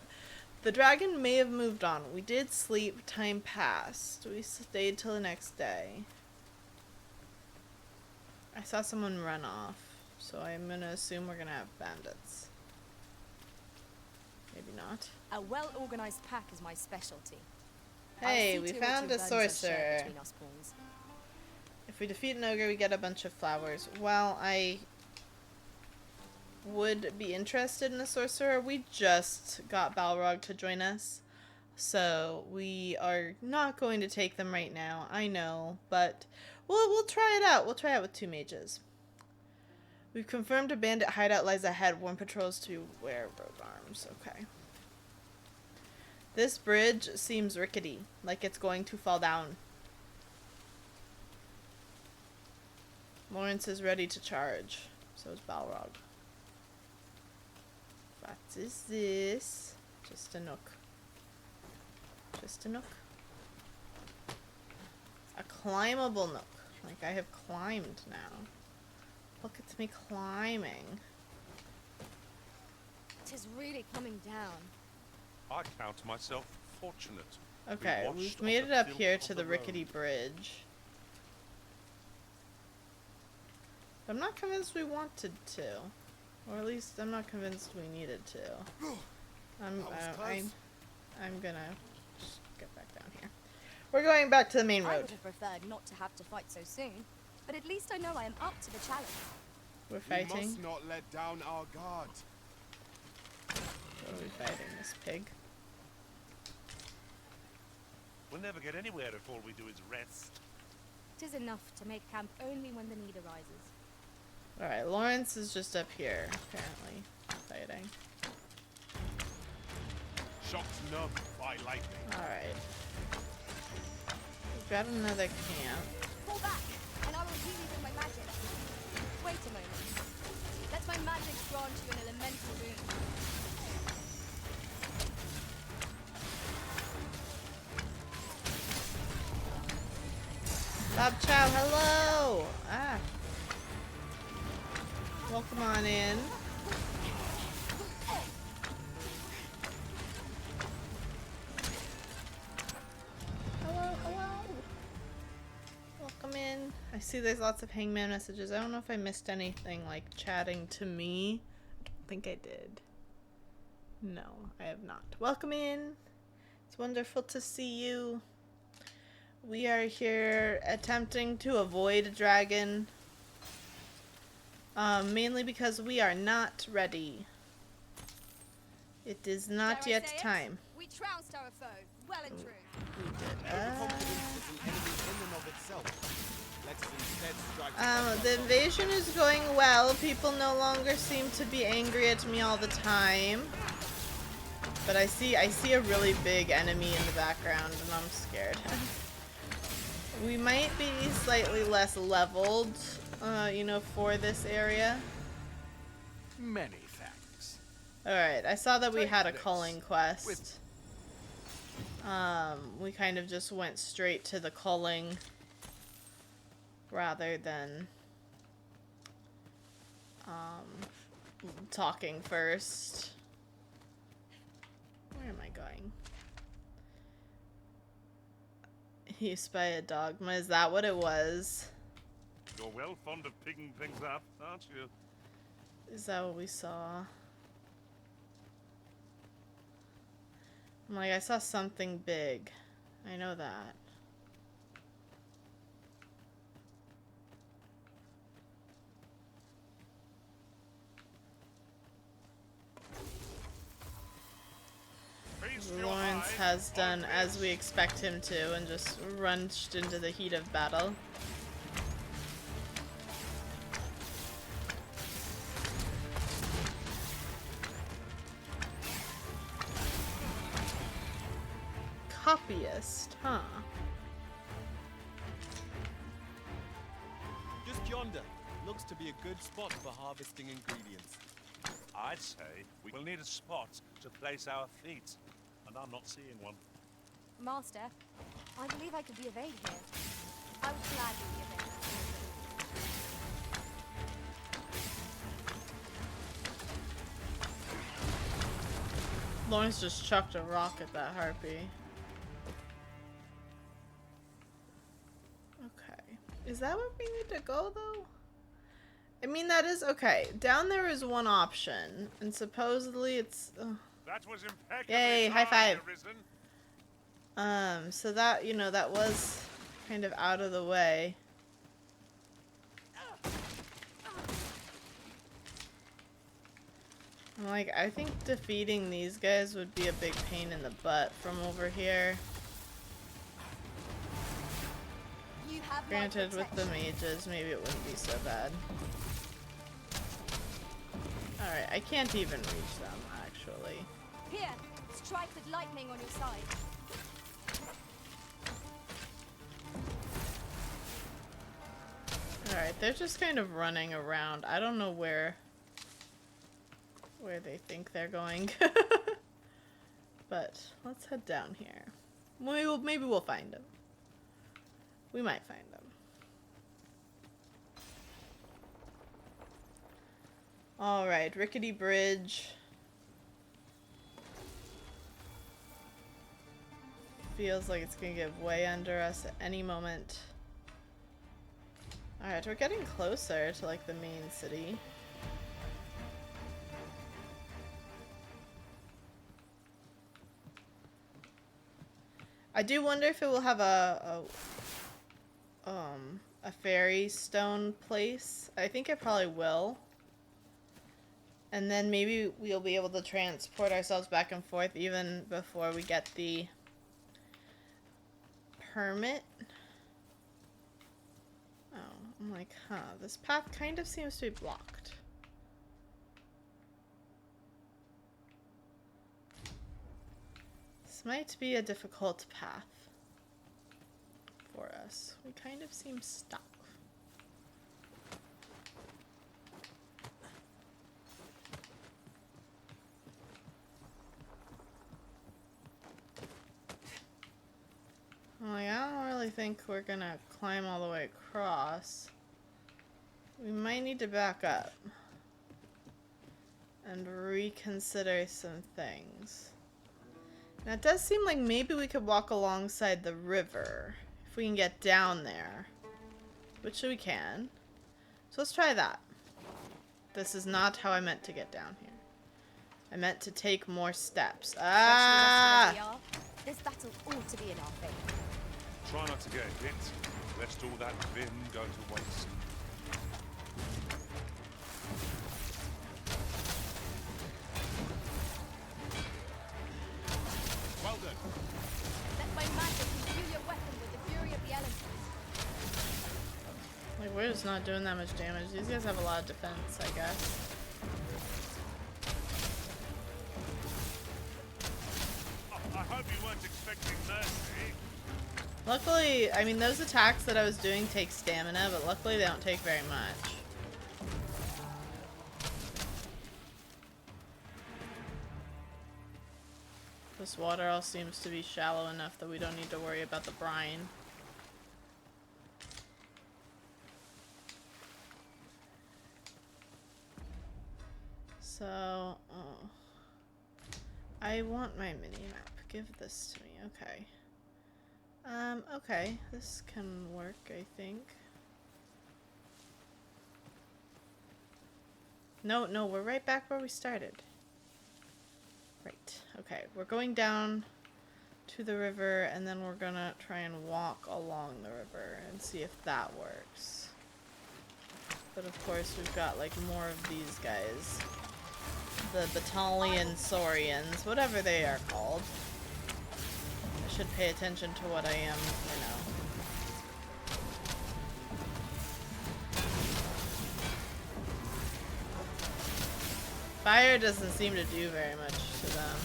the dragon may have moved on. We did sleep. Time passed. We stayed till the next day. I saw someone run off, so I'm gonna assume we're gonna have bandits. Maybe not. A well-organized pack is my specialty. Hey, we found a sorcerer. If we defeat an ogre, we get a bunch of flowers. Well, I would be interested in a sorcerer. We just got Balrog to join us, so we are not going to take them right now. I know, but we'll try it out. We'll try it with 2 mages. We've confirmed a bandit hideout lies ahead. Warn patrols to wear rogue arms. Okay. This bridge seems rickety, like it's going to fall down. Lawrence is ready to charge. So is Balrog. What is this? Just a nook. Just a nook. A climbable nook. Like I have climbed now. Look at me climbing. It is really coming down. I count myself fortunate. Okay, we've made it up here to the rickety bridge. I'm not convinced we wanted to. Or at least I'm not convinced we needed to. I'm gonna just get back down here. We're going back to the main I road. would have preferred not to have to fight so soon, but at least I know I am up to the challenge. We're fighting. We must not let down our guard. What are we fighting? This pig? We'll never get anywhere if all we do is rest. It is enough to make camp only when the need arises. Alright, Lawrence is just up here, apparently, fighting. Shocked numb by lightning. Alright. We've got another camp. Fall back, and I will heal you with my magic. Wait a moment. Let my magic grant you an elemental wound. Bob Chow, hello! Ah. Welcome on in. Hello, hello! Welcome in. I see there's lots of hangman messages. I don't know if I missed anything like chatting to me. I don't think I did. No, I have not. Welcome in. It's wonderful to see you. We are here attempting to avoid a dragon. Mainly because we are not ready. It is not yet time. We trounced our foe, well and true. We did. Confidence is an enemy in and of itself. Let us instead strike The invasion is going well. People no longer seem to be angry at me all the time. But I see a really big enemy in the background and I'm scared. We might be slightly less leveled, you know, for this area. Many thanks. Alright, I saw that we had a culling quest. We kind of just went straight to the culling rather than talking first. Where am I going? You spy a Dogma, is that what it was? You're well fond of picking things up, aren't you? Is that what we saw? I'm like, I saw something big. I know that. Lawrence has done as we expect him to and just runched into the heat of battle. Copyist, huh? Just yonder. Looks to be a good spot for harvesting ingredients. I'd say we will need a spot to place our feet, and I'm not seeing one. Master, I believe I could be of aid here. I would gladly be of aid. Lawrence just chucked a rock at that harpy. Okay. Is that where we need to go, though? I mean, that is... Okay. Down there is one option. And supposedly it's... That was impeccable. Yay, high five. Arisen. So that, you know, that was kind of out of the way. Like, I think defeating these guys would be a big pain in the butt from over here. You have Granted, with the mages, maybe it wouldn't be so bad. Alright, I can't even reach them, actually. Here, strike with lightning on your side. Alright, they're just kind of running around. I don't know where they think they're going. But let's head down here. Maybe we'll find them. We might find them. Alright, rickety bridge. Feels like it's gonna give way under us at any moment. Alright, we're getting closer to like the main city. I do wonder if it will have a fairy stone place. I think it probably will. And then maybe we'll be able to transport ourselves back and forth even before we get the permit. Oh, I'm like, huh, this path kind of seems to be blocked. This might be a difficult path for us. We kind of seem stuck. Like, I don't really think we're gonna climb all the way across. We might need to back up and reconsider some things. Now it does seem like maybe we could walk alongside the river if we can get down there, which we can. So let's try that. This is not how I meant to get down here. I meant to take more steps. Ah! This battle ought to be in our favor. Try not to get hit, lest all that vim go to waste. Well done. Let my magic imbue your weapon with the fury of the elements. Like, we're just not doing that much damage. These guys have a lot of defense, I guess. Oh, I hope you weren't expecting mercy. Luckily, I mean, those attacks that I was doing take stamina, but luckily they don't take very much. This water all seems to be shallow enough that we don't need to worry about the brine. So, I want my mini-map. Give this to me. Okay. Okay. This can work, I think. No, we're right back where we started. Right. Okay, we're going down to the river, and then we're gonna try and walk along the river and see if that works. But of course, we've got like more of these guys. The Battalion Saurians, whatever they are called. I should pay attention to what I am, you know. Fire doesn't seem to do very much to them.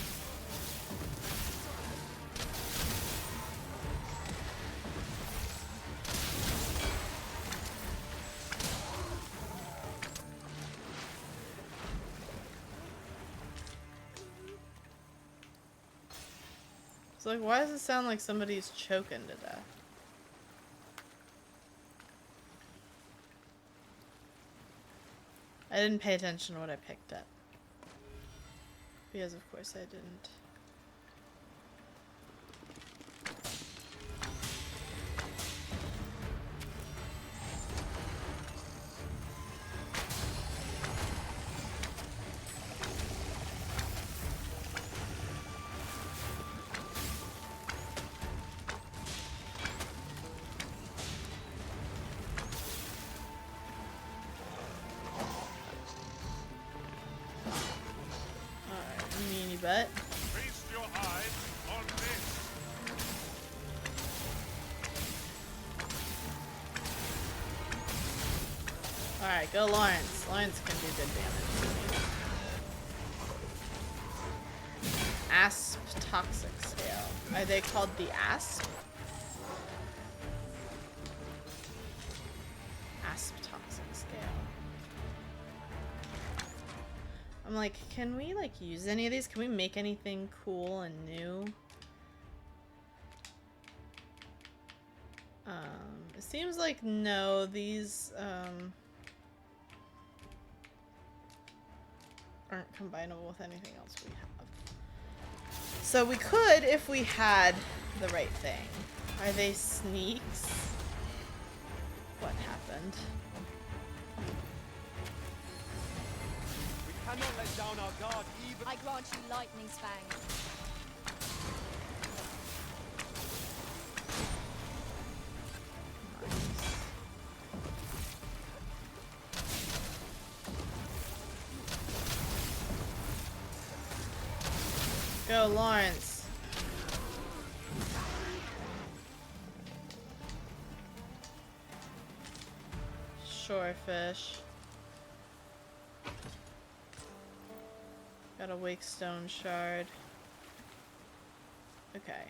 It's like, why does it sound like somebody's choking to death? I didn't pay attention to what I picked up. Because of course I didn't. But Feast your eyes on this. alright, go Lawrence. Lawrence can do good damage. Asp toxic scale. Are they called the Asp? Asp toxic scale. I'm like, can we like use any of these? Can we make anything cool and new? It seems like no, these aren't combinable with anything else we have. So we could if we had the right thing. Are they sneaks? What happened? Cannot let down our guard even. I grant you lightning's fang. Go, Lawrence. Shorefish. Got a wake stone shard. Okay,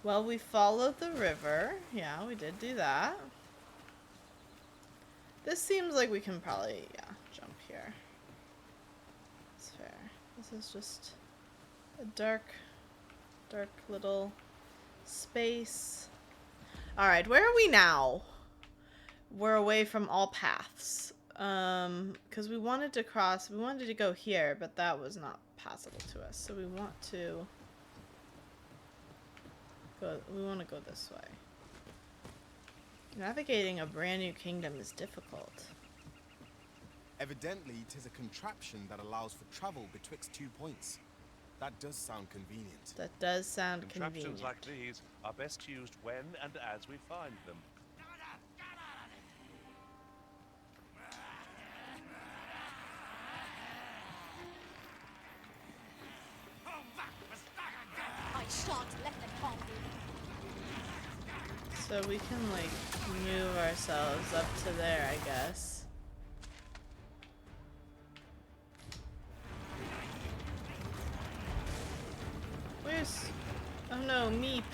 well, we followed the river. Yeah, we did do that. This seems like we can probably, yeah, jump here. It's fair. This is just a dark little space. Alright, where are we now? We're away from all paths. Because we wanted to go here, but that was not possible to us. So we want to go this way. Navigating a brand new kingdom is difficult. Evidently, 'tis a contraption that allows for travel betwixt 2 points. That does sound convenient. That does sound Contraptions convenient. like these are best used when and as we find them. I shan't let them harm you. So we can like move ourselves up to there, I guess. Where's... Oh no, Meep.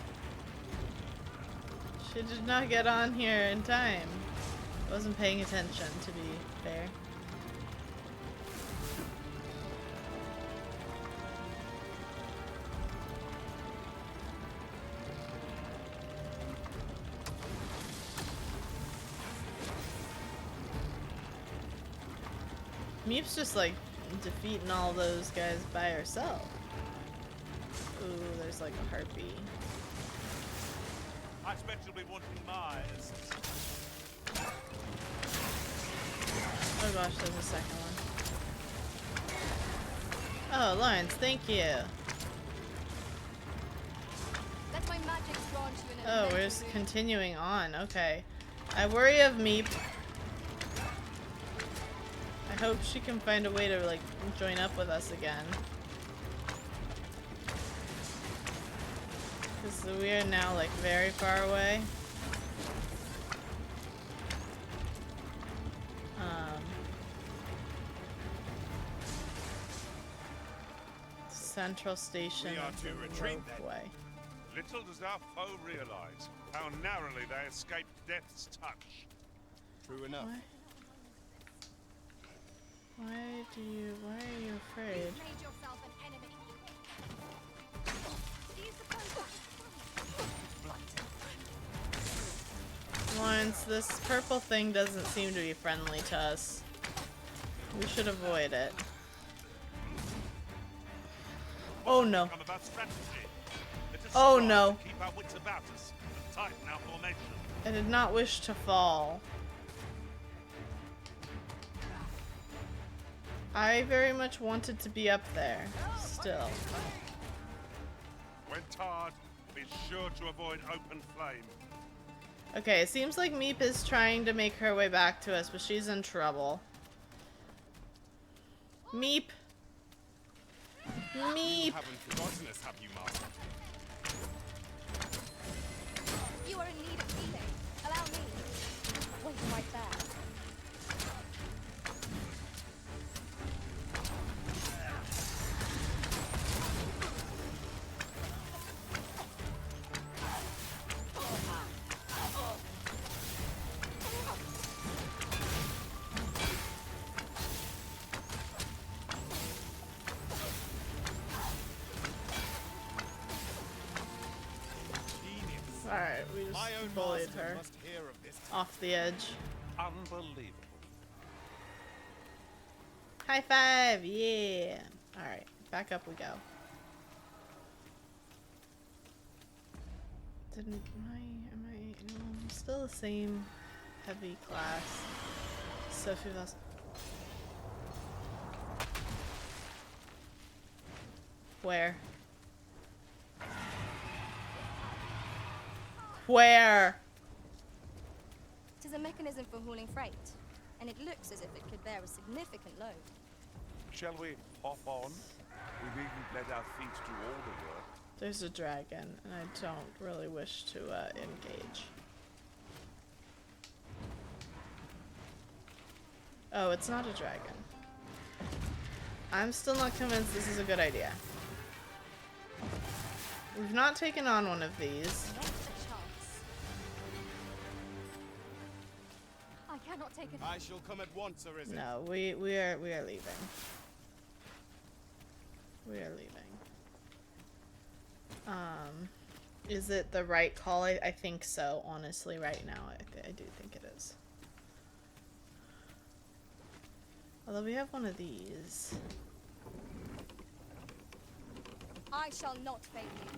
She did not get on here in time. Wasn't paying attention, to be fair. Meep's just like defeating all those guys by herself. Ooh, there's like a harpy. I expect you'll be wanting my assistance. Oh gosh, there's a second one. Oh, Lawrence, thank you. Let my magic grant you an Oh, elemental we're just boon. continuing on. Okay. I worry of Meep. I hope she can find a way to, like, join up with us again. Because we are now, like, very far away. Central station We are of to the retreat then. Ropeway. Little does our foe realize how narrowly they escaped death's touch. True enough. Why are you afraid? You've made yourself an enemy. This purple thing doesn't seem to be friendly to us. We should avoid it. Oh no. Oh no. Keep our wits about us and tighten our formation. I did not wish to fall. I very much wanted to be up there. Still. When tarred, be sure to avoid open flame. Okay, it seems like Meep is trying to make her way back to us, but she's in trouble. Meep! Meep! You haven't forgotten us, have you, Master? You are in need of healing. Allow me. Wait right there. Alright, we just bullied her off the edge. Unbelievable. High five! Yeah! Alright, back up we go. Am I no, I'm still the same heavy class. Sophie Vos. Where? Where? It is a mechanism for hauling freight, and it looks as if it could bear a significant load. Shall we hop on? We've even let our feet do all the work. There's a dragon, and I don't really wish to engage. Oh, it's not a dragon. I'm still not convinced this is a good idea. We've not taken on one of these. Not a chance. I cannot take it. I shall come at once, or is it? No, we are leaving. We are leaving. Is it the right call? I think so, honestly, right now. I do think it is. Although we have one of these. I shall not fail you.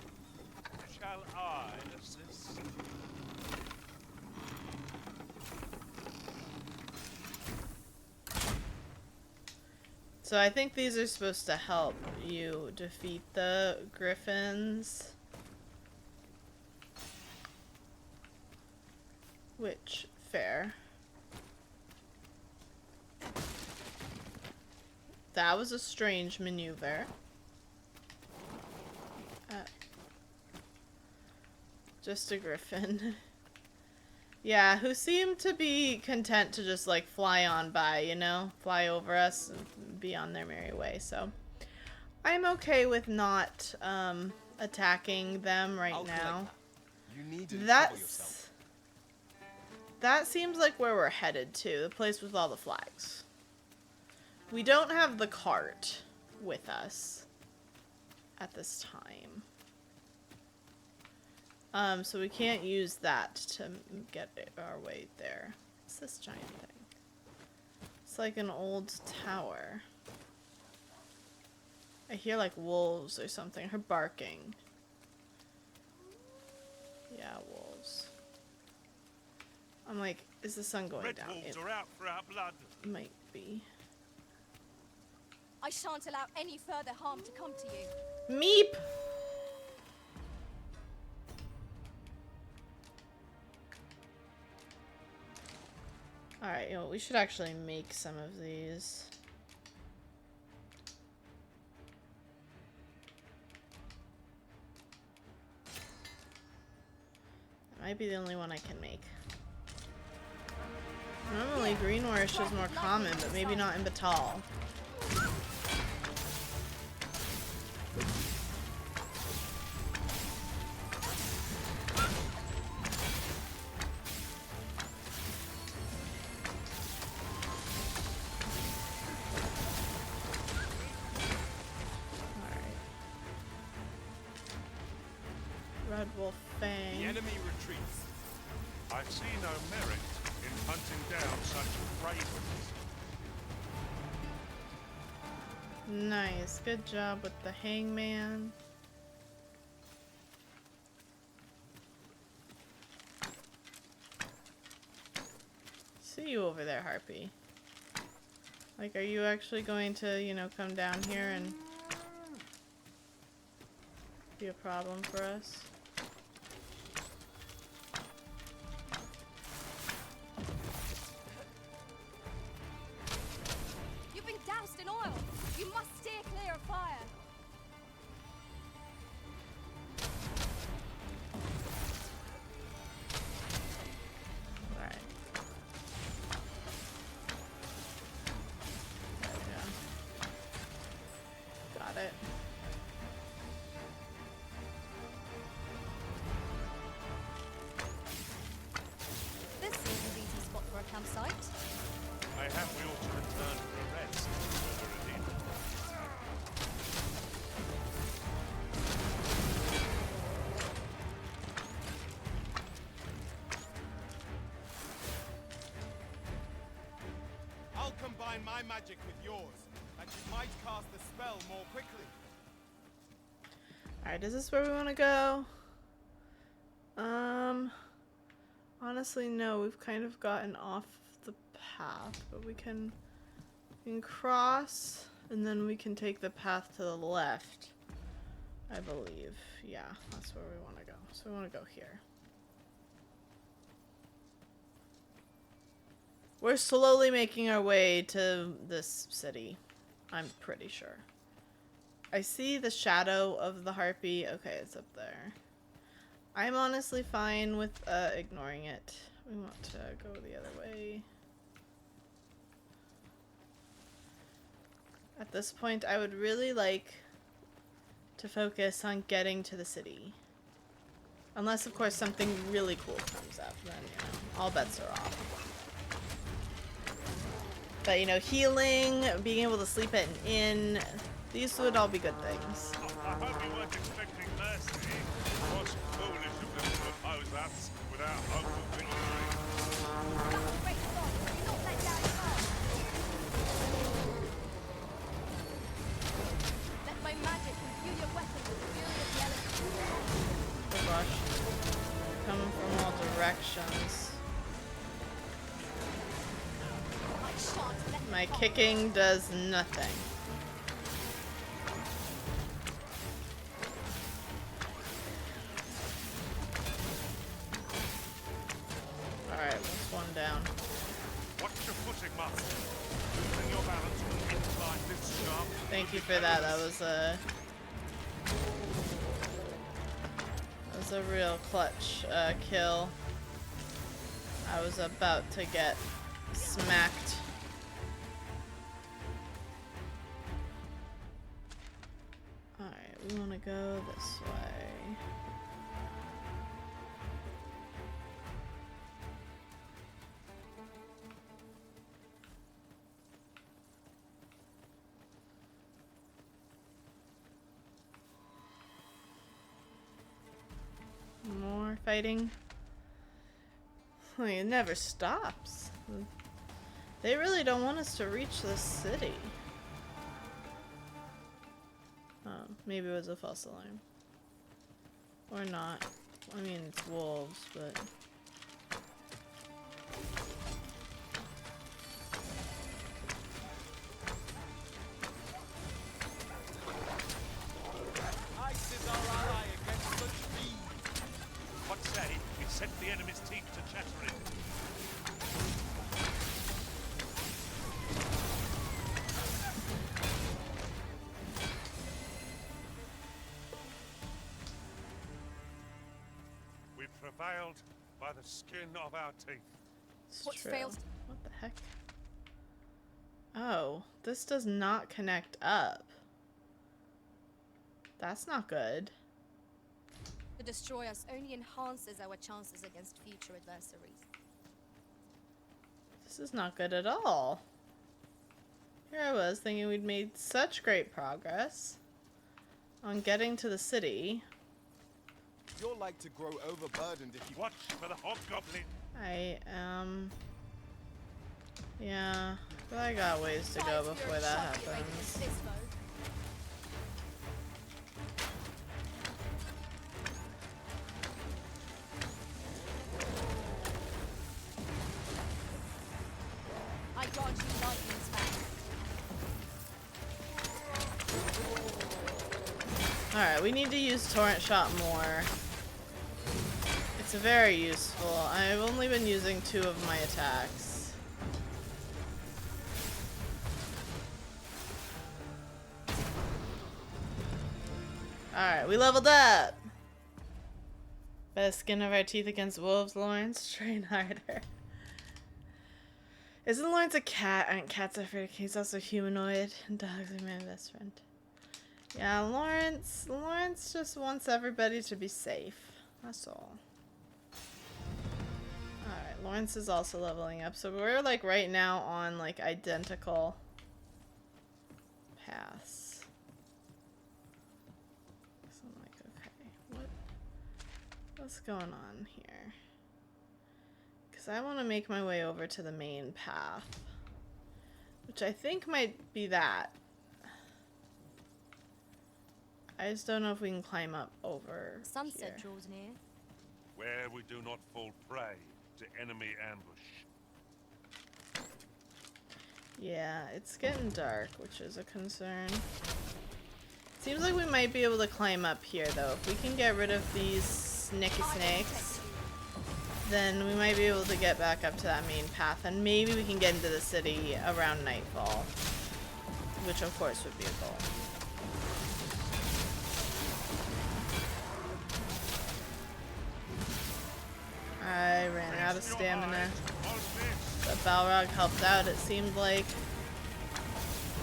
Shall I assist? So I think these are supposed to help you defeat the griffins. Which, fair. That was a strange maneuver. Just a griffin. Yeah, who seemed to be content to just like fly on by, you know? Fly over us and be on their merry way, so. I'm okay with not attacking them right now. You need to cover yourself. That seems like where we're headed to, the place with all the flags. We don't have the cart with us at this time. So we can't use that to get our way there. What's this giant thing? It's like an old tower. I hear like wolves or something. Her barking. Yeah, wolves. I'm like, is the sun going down? Wolves are out for our blood. It might be. I shan't allow any further harm to come to you. Meep! Alright, you know, we should actually make some of these. That might be the only one I can make. Normally green warish is more common, but maybe not in Batal. Red Wolf Fang. The enemy retreats. I see no merit in hunting down such cravens. Nice. Good job with the hangman. See you over there, Harpy. Like, are you actually going to, you know, come down here and be a problem for us? You've been doused in oil. You must steer clear of fire. Alright. There we go. Got it. This seems an easy spot for a campsite. Mayhap we ought to return for a rest. Over indeed. I'll combine my magic with yours, and you might cast the spell more quickly. Alright, is this where we want to go? Honestly, no. We've kind of gotten off the path, but we can cross, and then we can take the path to the left, I believe. Yeah, that's where we want to go. So we want to go here. We're slowly making our way to this city, I'm pretty sure. I see the shadow of the harpy. Okay, it's up there. I'm honestly fine with ignoring it. We want to go the other way. At this point, I would really like to focus on getting to the city. Unless, of course, something really cool comes up, then, you know, all bets are off. But, you know, healing, being able to sleep at an inn, these would all be good things. I hope you weren't expecting mercy. It was foolish of them to oppose us without hope of victory. That's a great spot. Do not let down your guard. Let my magic imbue your weapon with the fury of the elements. Oh gosh. Coming from all directions. I shan't let My them fall. kicking does nothing. Alright, that's one down. Watch your footing, master. Losing your balance will incline this sharp. Thank you for that. That was a real clutch kill. I was about to get smacked. Alright, we want to go this way. More fighting. It never stops. They really don't want us to reach this city. Oh, maybe it was a false alarm. Or not. I mean, it's wolves, but... Ice is our ally against such speed. What say we set the enemy's teeth to chattering? We prevailed by the skin of our teeth. It's What's true. failed? What the heck? Oh, this does not connect up. That's not good. To destroy us only enhances our chances against future adversaries. This is not good at all. Here I was thinking we'd made such great progress on getting to the city. You're like to grow overburdened if you... Watch for the hobgoblin. I am... Yeah, but I got ways to go before that happens. I grant you lightning span. Alright, we need to use Torrent Shot more. It's very useful. I've only been using 2 of my attacks. Alright, we leveled up! Best skin of our teeth against wolves, Lawrence. Train harder. Isn't Lawrence a cat? Aren't cats afraid of he's also humanoid? And dogs are my best friend. Yeah, Lawrence just wants everybody to be safe. That's all. Alright, Lawrence is also leveling up. So we're like right now on like identical paths. So I'm like, okay, what's going on here? Because I want to make my way over to the main path. Which I think might be that. I just don't know if we can climb up over Sunset here. draws near. Where we do not fall prey to enemy ambush. Yeah, it's getting dark, which is a concern. Seems like we might be able to climb up here, though. If we can get rid of these snicky snakes, then we might be able to get back up to that main path, and maybe we can get into the city around nightfall, which of course would be a goal. I ran out of stamina. But Balrog helped out, it seemed like.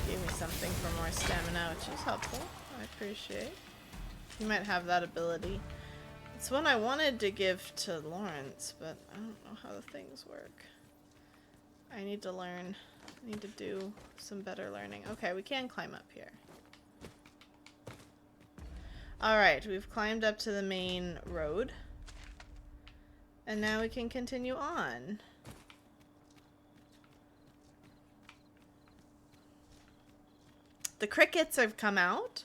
Gave me something for more stamina, which is helpful. I appreciate. You might have that ability. It's one I wanted to give to Lawrence, but I don't know how the things work. I need to learn. I need to do some better learning. Okay, we can climb up here. Alright, we've climbed up to the main road. And now we can continue on. The crickets have come out.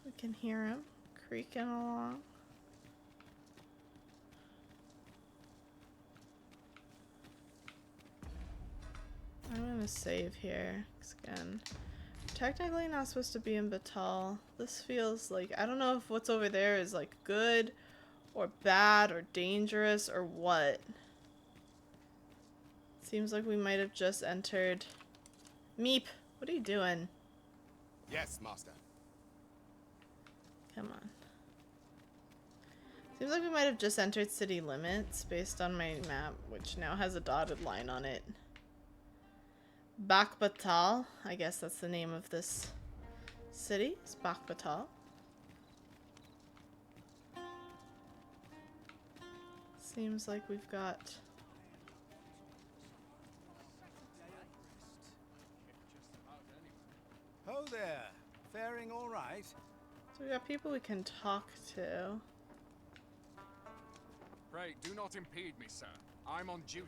We can hear them creaking along. I'm gonna save here. 'Cause again, technically not supposed to be in Batal. This feels like, I don't know if what's over there is like good or bad or dangerous or what. Seems like we might have just entered. Meep, what are you doing? Yes, master. Come on. Seems like we might have just entered city limits based on my map, which now has a dotted line on it. Bakbatal, I guess that's the name of this city. It's Bakbatal. Seems like we've got... Ho there. Faring all right? So we got people we can talk to. Pray, do not impede me, sir. I'm on duty.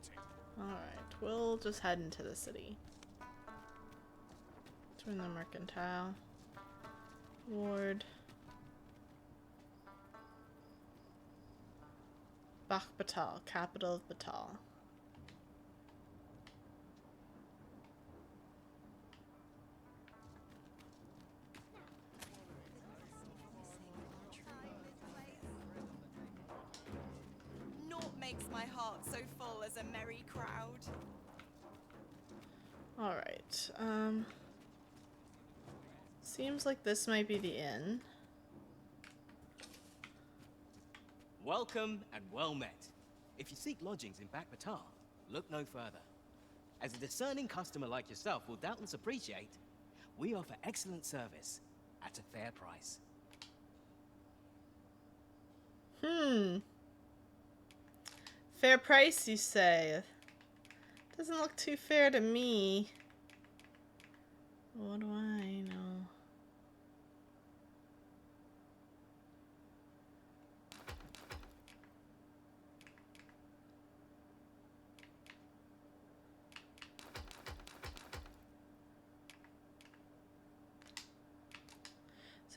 Alright, we'll just head into the city. Turn the mercantile. Ward. Batal, capital of Batal. Naught makes my heart so full as a merry crowd. Alright, seems like this might be the inn. Welcome and well met. If you seek lodgings in Batar, look no further. As a discerning customer like yourself will doubtless appreciate, we offer excellent service at a fair price. Fair price, you say? Doesn't look too fair to me. What do I know?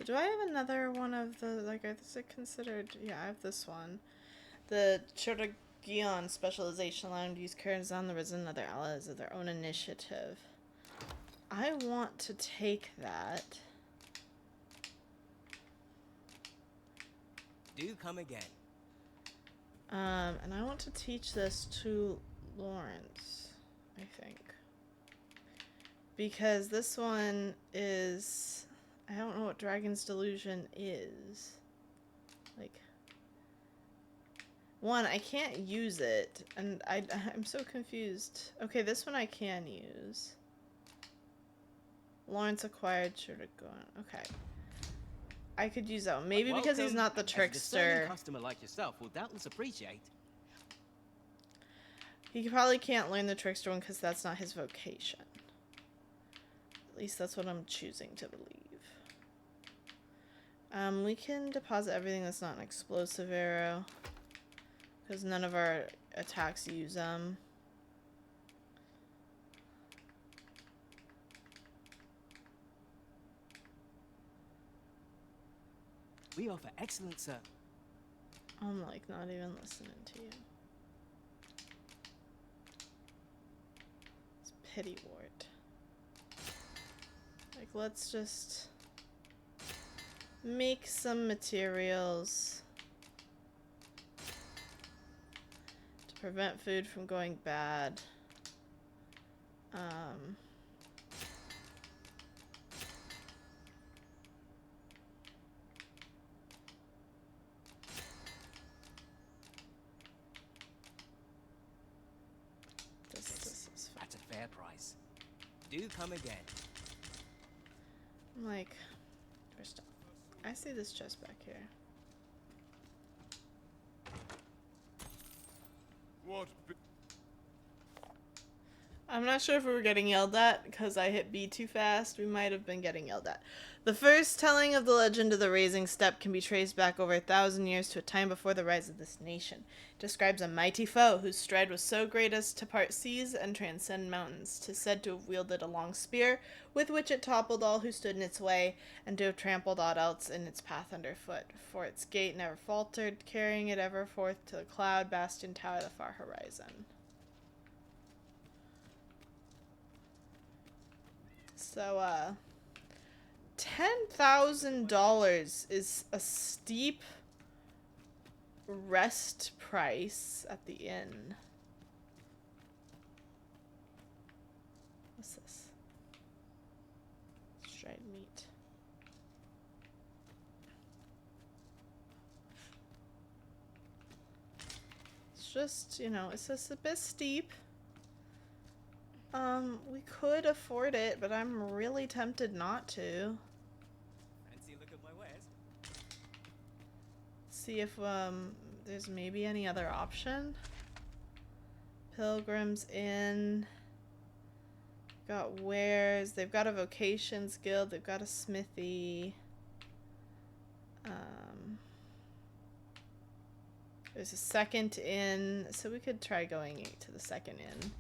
So do I have another one of the, like, is it considered, yeah, I have this one. The Choragion specialization allowing to use curves on the risen and other allies of their own initiative. I want to take that. Do come again. And I want to teach this to Lawrence, I think. Because this one is... I don't know what Dragon's Delusion is. Like... One, I can't use it, and I'm so confused. Okay, this one I can use. Lawrence acquired Choragion. Okay. I could use that one. Maybe because he's not the trickster. A discerning customer like yourself will doubtless appreciate. He probably can't learn the trickster one because that's not his vocation. At least that's what I'm choosing to believe. We can deposit everything that's not an explosive arrow. Because none of our attacks use them. We offer excellent service. I'm like not even listening to you. It's pity wart. Like, let's just make some materials to prevent food from going bad. This is fine. At a fair price. Do come again. I'm like, first off, I see this chest back here. What? I'm not sure if we were getting yelled at because I hit B too fast. We might have been getting yelled at. The first telling of the legend of the Raising Step can be traced back over 1,000 years to a time before the rise of this nation. It describes a mighty foe whose stride was so great as to part seas and transcend mountains. 'Tis said to have wielded a long spear, with which it toppled all who stood in its way, and to have trampled aught else in its path underfoot. For its gait never faltered, carrying it ever forth to the cloud bastion tower of the far horizon. So, $10,000 is a steep rest price at the inn. What's this? Dried meat. It's just, you know, it's just a bit steep. We could afford it, but I'm really tempted not to. Fancy a look at my wares? See if, there's maybe any other option. Pilgrim's Inn. Got wares. They've got a vocations guild. They've got a smithy. There's a second inn, so we could try going to the second inn.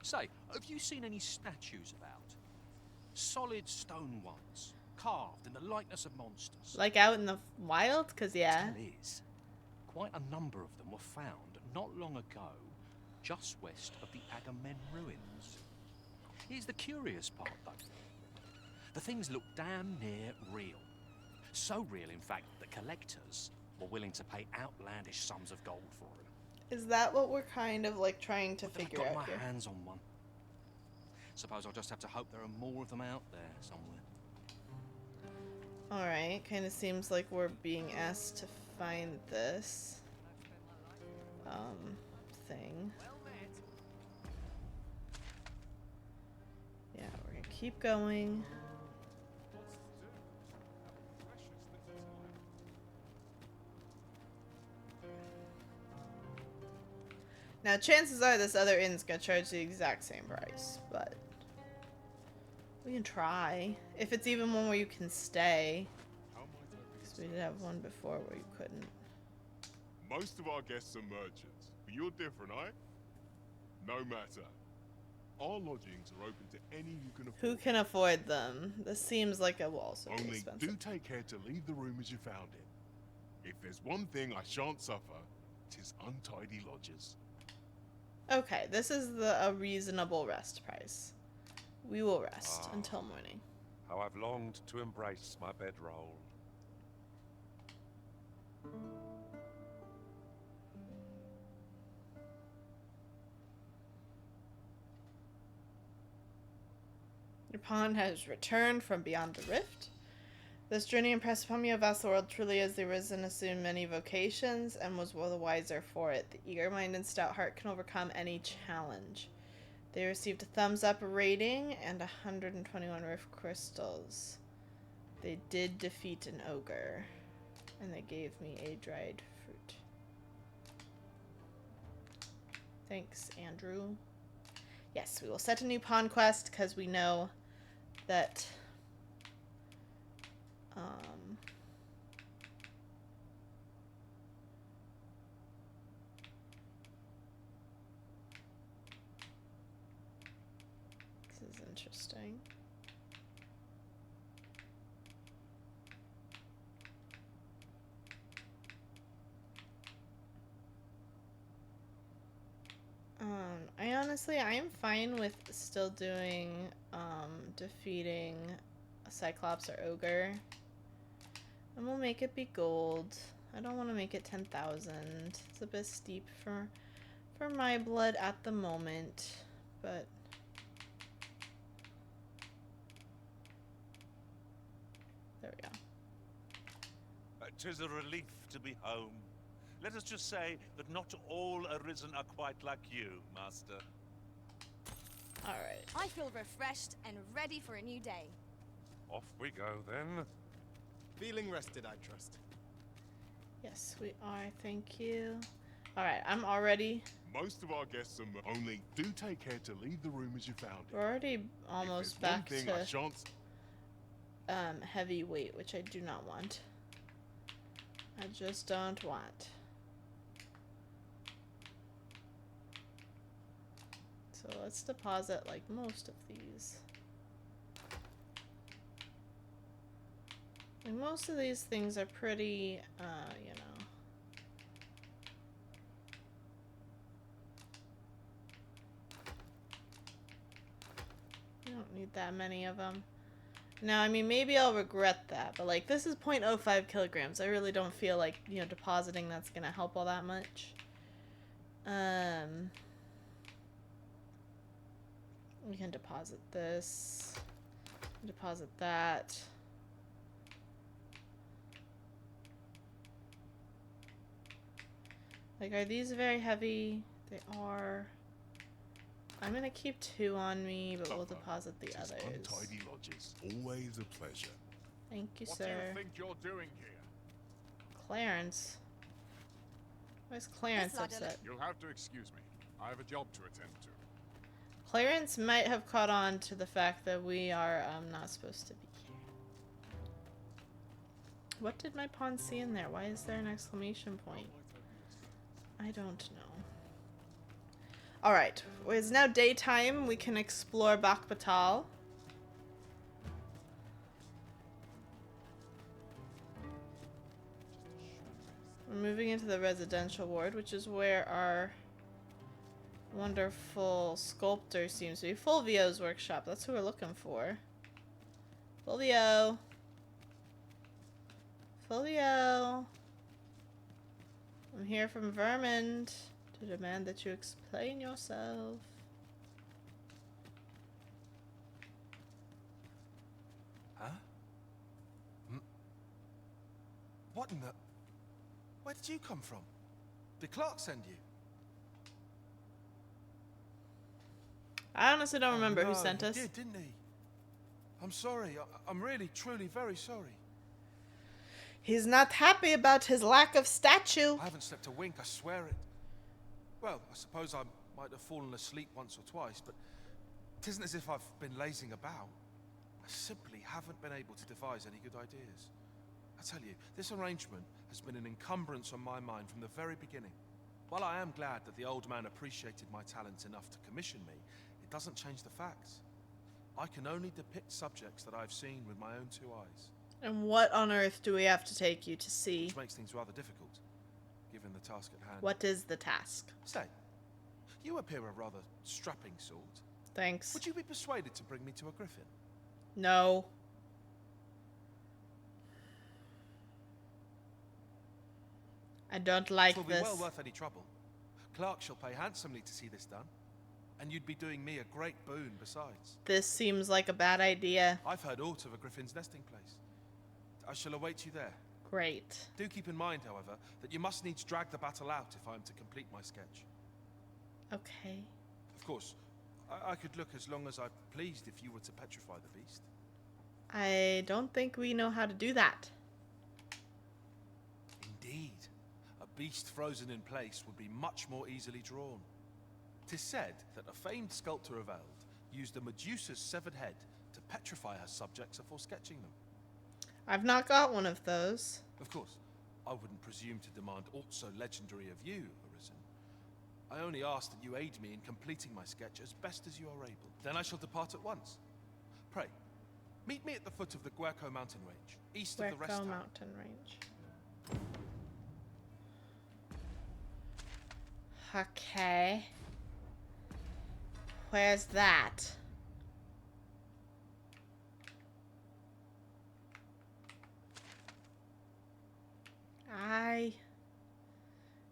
Say, have you seen any statues about? Solid stone ones, carved in the likeness of monsters. Like out in the wild? 'Cause yeah. Tell is, quite a number of them were found not long ago, just west of the Agamemnon ruins. Here's the curious part, though. The things look damn near real. So real, in fact, that collectors were willing to pay outlandish sums of gold for them. Is that what we're kind of like trying to figure I've got out my here? hands on one. Suppose I'll just have to hope there are more of them out there somewhere. Alright, kind of seems like we're being asked to find this thing. Yeah, we're gonna keep going. Now, chances are this other inn's gonna charge the exact same price, but we can try. If it's even one where you can stay. Because we did have one before where you couldn't. Most of our guests are merchants, but you're different, eh? No matter. Our lodgings are open to any who can afford Who can afford them? This seems like it will also be Only expensive. do take care to leave the room as you found it. If there's one thing I shan't suffer, 'tis untidy lodgers. Okay, this is a reasonable rest price. We will rest until morning. How I've longed to embrace my bedroll. Your pawn has returned from beyond the rift. This journey impressed upon me, a vast world truly as the Arisen assumed many vocations and was well the wiser for it. The eager mind and stout heart can overcome any challenge. They received a thumbs up rating and 121 rift crystals. They did defeat an ogre, and they gave me a dried fruit. Thanks, Andrew. Yes, we will set a new pawn quest because we know that this is interesting. I am fine with still doing defeating a Cyclops or Ogre. And we'll make it be gold. I don't want to make it 10,000. It's a bit steep for my blood at the moment, but there we go. 'Tis a relief to be home. Let us just say that not all Arisen are quite like you, Master. Alright. I feel refreshed and ready for a new day. Off we go, then. Feeling rested, I trust. Yes, we are. Thank you. Alright, I'm already... Most of our guests are... Only do take care to leave the room as you found it. We're already almost back one thing I shan't... to heavyweight, which I do not want. I just don't want. So let's deposit like most of these. And most of these things are pretty, you know. You don't need that many of them. Now, I mean, maybe I'll regret that, but like this is 0.05 kilograms. I really don't feel like, you know, depositing that's gonna help all that much. We can deposit this. Deposit that. Like, are these very heavy? They are. I'm gonna keep 2 on me, but we'll deposit the others. Untidy lodges. Always a pleasure. Thank you, What sir. do you think you're doing here? Clarence. Why is Clarence upset? You'll have to excuse me. I have a job to attend to. Clarence might have caught on to the fact that we are not supposed to be here. What did my pawn see in there? Why is there an exclamation point? I don't know. Alright, it's now daytime. We can explore Bakbatal. We're moving into the residential ward, which is where our wonderful sculptor seems to be. Fulvio's workshop. That's who we're looking for. Fulvio. Fulvio. I'm here from Vermond to demand that you explain yourself. Huh? What in the... Where did you come from? Did Clark send you? I honestly don't remember no, who sent us. He did, didn't he? I'm sorry. I'm really, truly very sorry. He's not happy about his lack of statue. I haven't slept a wink, I swear it. Well, I suppose I might have fallen asleep once or twice, but it isn't as if I've been lazing about. I simply haven't been able to devise any good ideas. I tell you, this arrangement has been an encumbrance on my mind from the very beginning. While I am glad that the old man appreciated my talents enough to commission me, it doesn't change the facts. I can only depict subjects that I've seen with my own 2 eyes. And what on earth do we have to take you to see? Which makes things rather difficult, given the task at hand. What is the task? Say, you appear a rather strapping sort. Thanks. Would you be persuaded to bring me to a griffin? No. I don't like this. It will be well worth any trouble. Clark shall pay handsomely to see this done. And you'd be doing me a great boon besides. This seems like a bad idea. I've heard aught of a griffin's nesting place. I shall await you there. Great. Do keep in mind, however, that you must needs drag the battle out if I am to complete my sketch. Okay. Of course, I could look as long as I pleased if you were to petrify the beast. I don't think we know how to do that. Indeed. A beast frozen in place would be much more easily drawn. 'Tis said that a famed sculptor of Eld used a Medusa's severed head to petrify her subjects before sketching them. I've not got one of those. Of course, I wouldn't presume to demand aught so legendary of you, Arisen. I only ask that you aid me in completing my sketch as best as you are able. Then I shall depart at once. Pray, meet me at the foot of the Guerco mountain range, east of the rest tower. Mountain range. Okay. Where's that?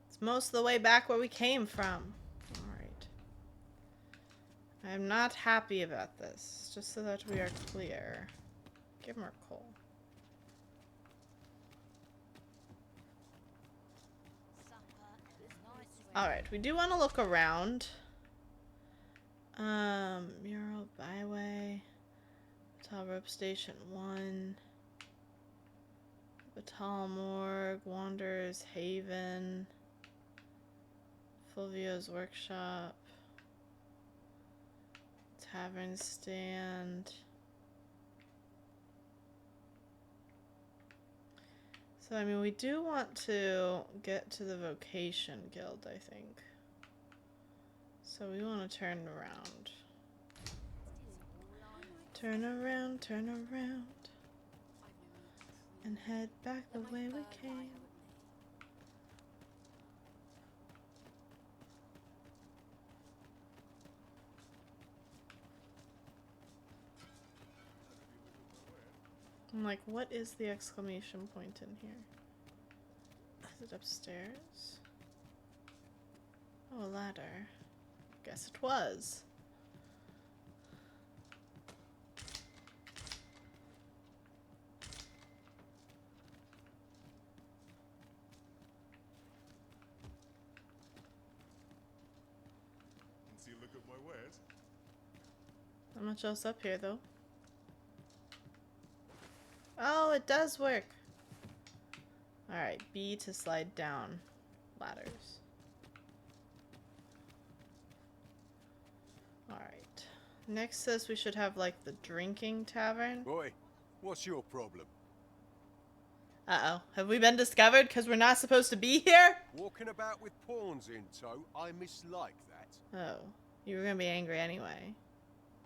It's most of the way back where we came from. Alright. I'm not happy about this, just so that we are clear. Give him our coal. Alright, we do want to look around. Mural Byway. Hotel Rope Station 1. Batal Morgue, Wanderer's Haven, Fulvio's Workshop, Tavern Stand. So, I mean, we do want to get to the Vocation Guild, I think. So we want to turn around. Turn around, turn around. And head back the way we came. I'm like, what is the exclamation point in here? Is it upstairs? Oh, a ladder. Guess it was. Look at my wares. Not much else up here, though. Oh, it does work. Alright, B to slide down ladders. Alright. Next says we should have, like, the drinking tavern. Boy, what's your problem? Uh-oh. Have we been discovered because we're not supposed to be here? Walking about with pawns in tow, I mislike that. Oh. You were gonna be angry anyway.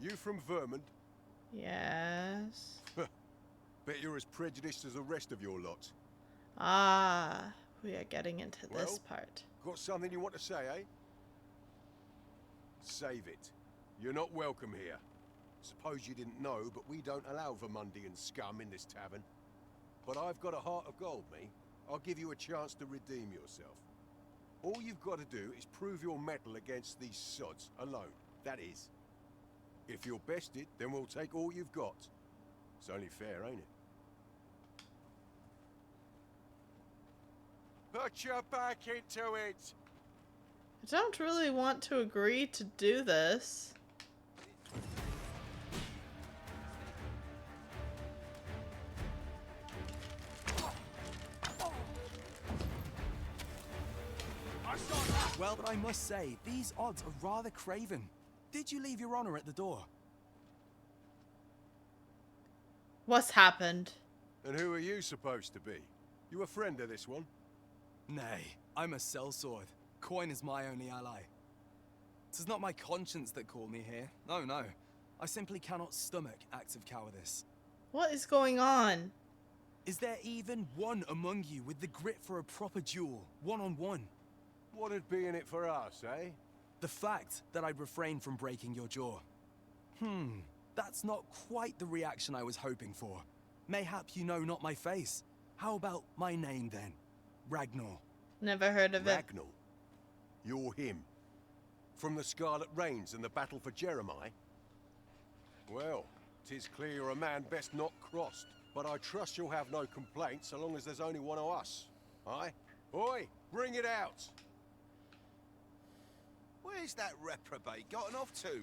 You from Vermont? Yes. Bet you're as prejudiced as the rest of your lot. Ah, we are getting into this part. Got something you want to say, eh? Save it. You're not welcome here. Suppose you didn't know, but we don't allow Vermundian scum in this tavern. But I've got a heart of gold, me. I'll give you a chance to redeem yourself. All you've got to do is prove your mettle against these sods, alone. That is. If you're bested, then we'll take all you've got. It's only fair, ain't it? Put your back into it! I don't really want to agree to do this. Well, but I must say, these odds are rather craven. Did you leave your honor at the door? What's happened? And who are you supposed to be? You a friend of this one? Nay, I'm a sellsword. Coin is my only ally. 'Tis not my conscience that called me here. No, no. I simply cannot stomach acts of cowardice. What is going on? Is there even one among you with the grit for a proper duel, one-on-one? What'd be in it for us, eh? The fact that I'd refrain from breaking your jaw. That's not quite the reaction I was hoping for. Mayhap you know not my face. How about my name then? Ragnar. Never heard of it. Ragnar? You're him. From the Scarlet Rains and the battle for Jeremiah? Well, 'tis clear you're a man best not crossed. But I trust you'll have no complaints so long as there's only one of us. Aye? Oi, bring it out! Where's that reprobate gotten off to?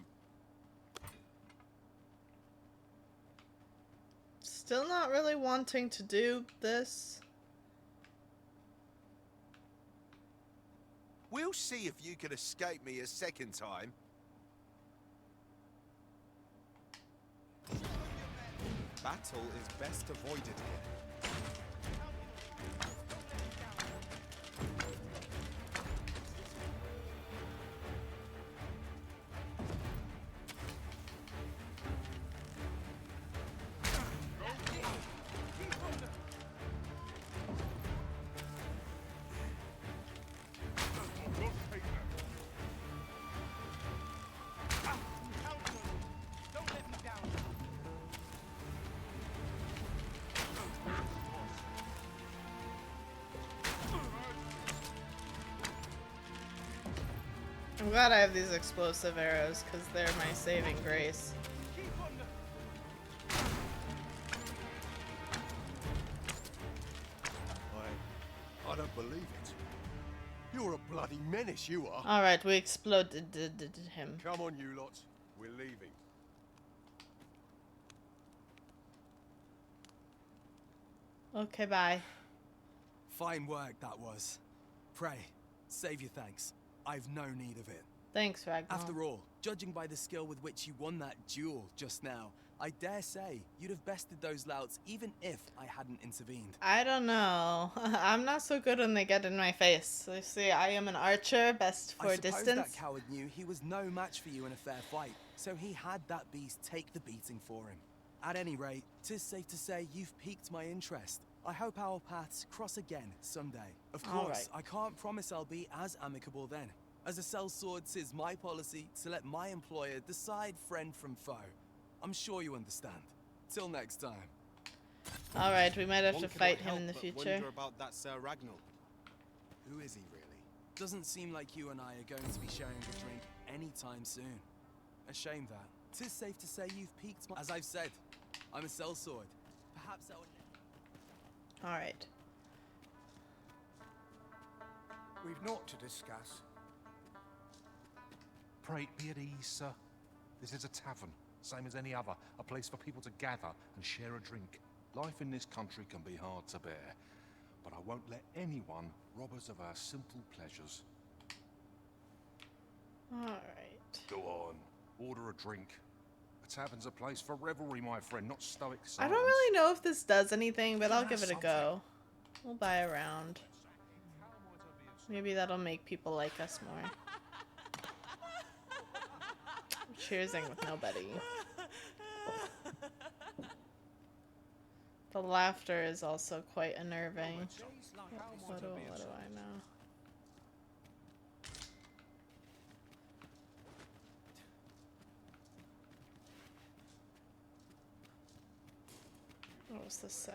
Still not really wanting to do this. We'll see if you can escape me a second time. Battle is best avoided here. I'm glad I have these explosive arrows because they're my saving grace. I don't believe it. You're a bloody menace, you are. Alright, we exploded him. Come on, you lot. We're leaving. Okay, bye. Fine work that was. Pray, save your thanks. I've no need of it. Thanks, Ragnar. After all, judging by the skill with which you won that duel just now, I dare say you'd have bested those louts even if I hadn't intervened. I don't know. I'm not so good when they get in my face. You see, I am an archer, best for I suppose distance. that coward knew he was no match for you in a fair fight, so he had that beast take the beating for him. At any rate, 'tis safe to say you've piqued my interest. I hope our paths cross again someday. Of course, I can't promise I'll be as amicable then. As a sellsword, 'tis my policy to let my employer decide friend from foe. I'm sure you understand. Till next time. Alright, we might have One to cannot fight him help in the but future. Wonder about that Sir Ragnar. Who is he really? Doesn't seem like you and I are going to be sharing a drink anytime soon. A shame that. 'Tis safe to say you've piqued my... As I've said, I'm a sellsword. Perhaps I would... Alright. We've naught to discuss. Pray, be at ease, sir. This is a tavern, same as any other. A place for people to gather and share a drink. Life in this country can be hard to bear, but I won't let anyone rob us of our simple pleasures. Alright. Go on, order a drink. A tavern's a place for revelry, my friend, not stoic silence. I don't really know if this does anything, but I'll give it a go. We'll buy a round. Maybe that'll make people like us more. I'm cheersing with nobody. The laughter is also quite unnerving. What do I know? What does this say?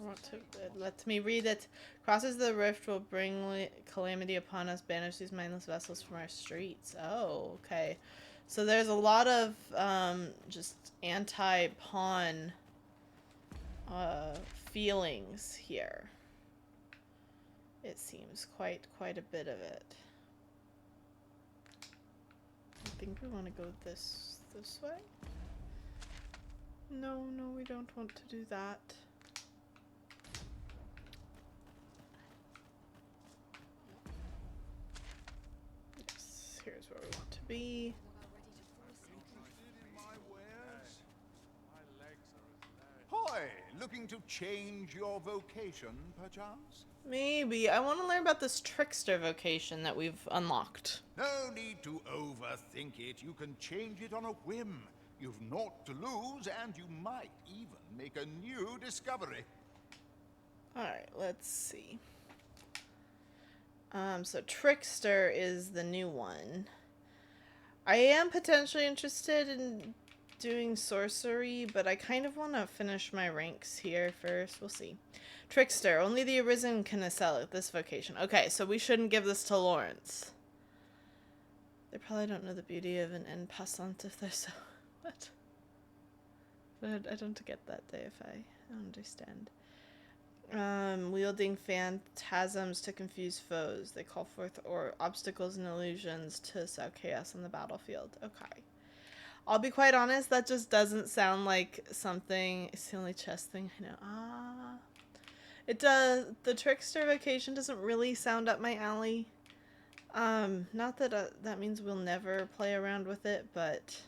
I want to. Let me read it. Crosses the rift will bring calamity upon us. Banish these mindless vessels from our streets. Oh, okay. So there's a lot of just anti-pawn feelings here. It seems quite a bit of it. I think we want to go this way. No, we don't want to do that. Yes, here's where we want to be. Hi, Looking to change your vocation, perchance? Maybe. I want to learn about this trickster vocation that we've unlocked. No need to overthink it. You can change it on a whim. You've naught to lose, and you might even make a new discovery. Alright, let's see. So trickster is the new one. I am potentially interested in doing sorcery, but I kind of want to finish my ranks here first. We'll see. Trickster. Only the Arisen can excel at this vocation. Okay, so we shouldn't give this to Lawrence. They probably don't know the beauty of an en passant if they're so... What? I don't get that, Deify. I don't understand. Wielding phantasms to confuse foes. They call forth obstacles and illusions to sow chaos on the battlefield. Okay. I'll be quite honest, that just doesn't sound like something... It's the only chess thing I know. It does... The trickster vocation doesn't really sound up my alley. Not that that means we'll never play around with it, but...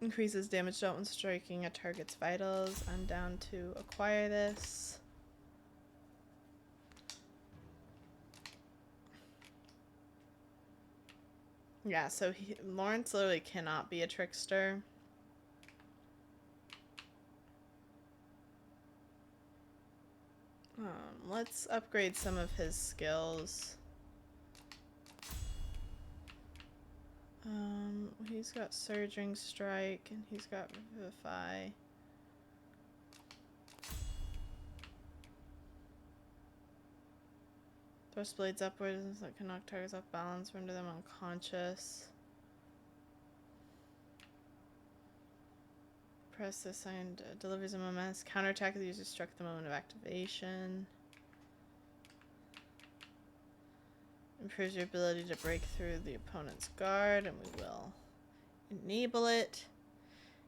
Increases damage dealt when striking a target's vitals. I'm down to acquire this. Yeah, so Lawrence literally cannot be a trickster. Let's upgrade some of his skills. He's got Surging Strike, and he's got Revivify. Thrust blades upwards that can knock targets off balance, render them unconscious. Press assigned delivers a moment. Counterattack if the user struck at the moment of activation. Improves your ability to break through the opponent's guard, and we will enable it.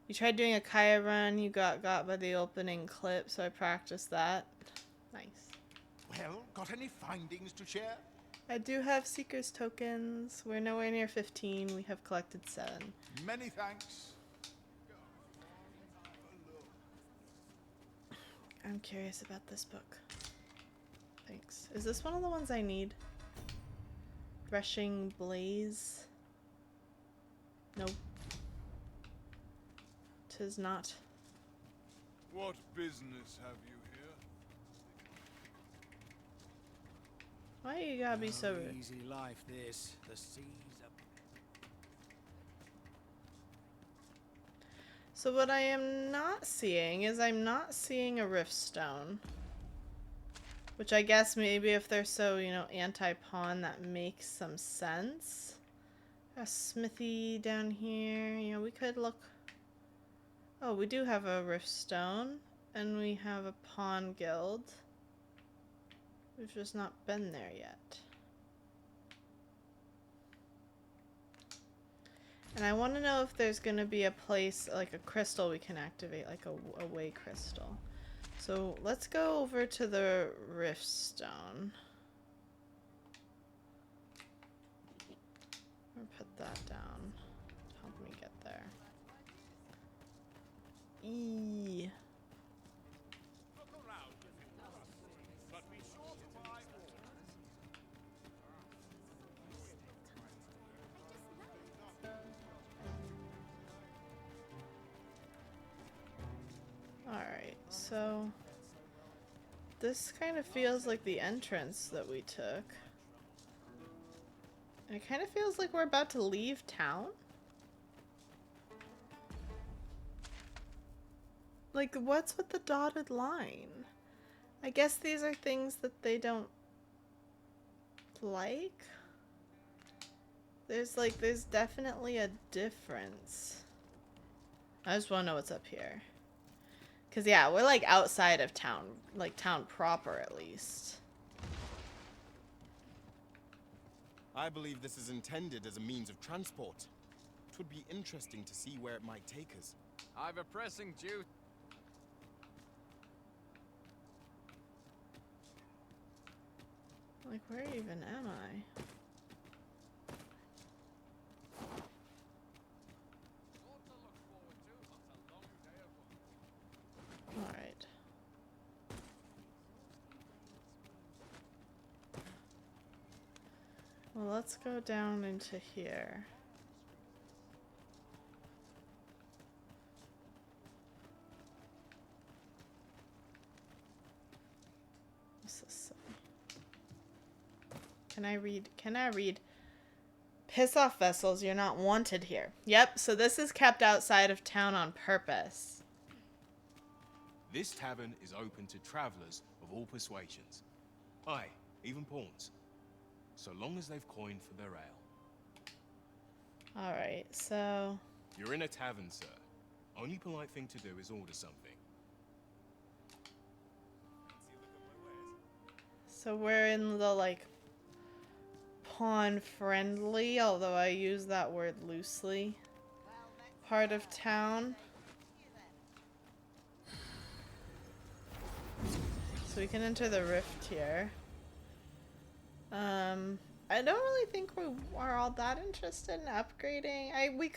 You tried doing a Kaya run, you got by the opening clip, so I practiced that. Nice. Well, got any findings to share? I do have Seeker's tokens. We're nowhere near 15. We have collected 7. Many thanks. I'm curious about this book. Thanks. Is this one of the ones I need? Threshing Blaze? Nope. 'Tis not. What business have you here? Why you gotta be so rude? Easy life this. The seas are... So what I am not seeing is I'm not seeing a Riftstone. Which I guess maybe if they're so, you know, anti-pawn, that makes some sense. A smithy down here. You know, we could look... Oh, we do have a Riftstone. And we have a pawn guild. We've just not been there yet. And I want to know if there's going to be a place, like a crystal we can activate, like a way crystal. So let's go over to the Riftstone. I'll put that down to help me get there. Eee. Alright, so this kind of feels like the entrance that we took. And it kind of feels like we're about to leave town. Like, what's with the dotted line? I guess these are things that they don't like. There's definitely a difference. I just want to know what's up here. Because, yeah, we're, like, outside of town. Like, town proper, at least. I believe this is intended as a means of transport. would be interesting to see where it might take us. I've a pressing duty. Like, where even am I? Alright. Well, let's go down into here. What's this say? Can I read? Can I read? Piss off, vessels, you're not wanted here. Yep, so this is kept outside of town on purpose. This tavern is open to travelers of all persuasions. Aye, even pawns. So long as they've coined for their ale. Alright, so... You're in a tavern, sir. Only polite thing to do is order something. So we're in the, like, pawn-friendly, although I use that word loosely, part of town. So we can enter the rift here. I don't really think we are all that interested in upgrading. We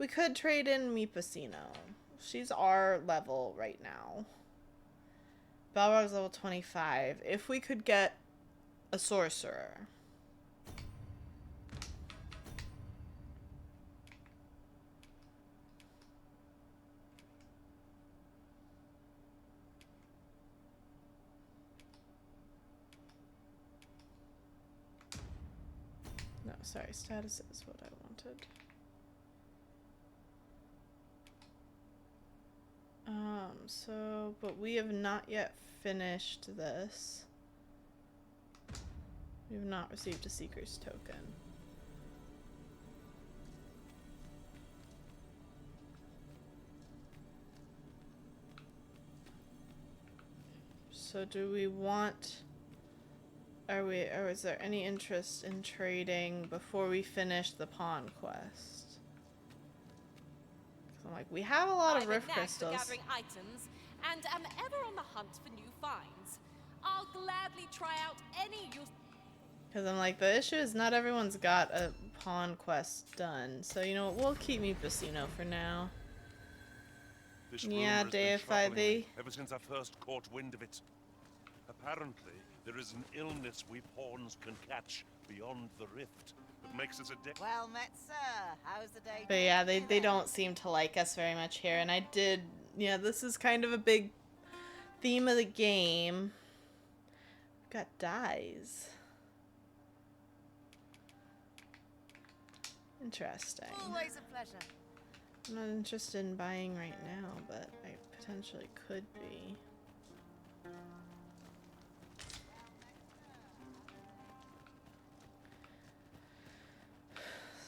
could trade in Mipasino. She's our level right now. Balrog's level 25. If we could get a sorcerer. No, sorry, status is what I wanted. So, but we have not yet finished this. We have not received a Seeker's token. So do we want... or is there any interest in trading before we finish the pawn quest? 'Cause I'm like, we have a lot of rift crystals. gathering items and am ever on the hunt for new finds. I'll gladly try out any use. Because I'm like, the issue is not everyone's got a pawn quest done. So, you know what, we'll keep Mipasino for now. This Yeah, rumor has been deify troubling me thee. ever since I first caught wind of it. Apparently, there is an illness we pawns can catch beyond the rift that makes us a Well met, sir. How's the day? But yeah, they don't seem to like us very much here. And I did, yeah, this is kind of a big theme of the game. We've got dyes. Interesting. Always a pleasure. I'm not interested in buying right now, but I potentially could be.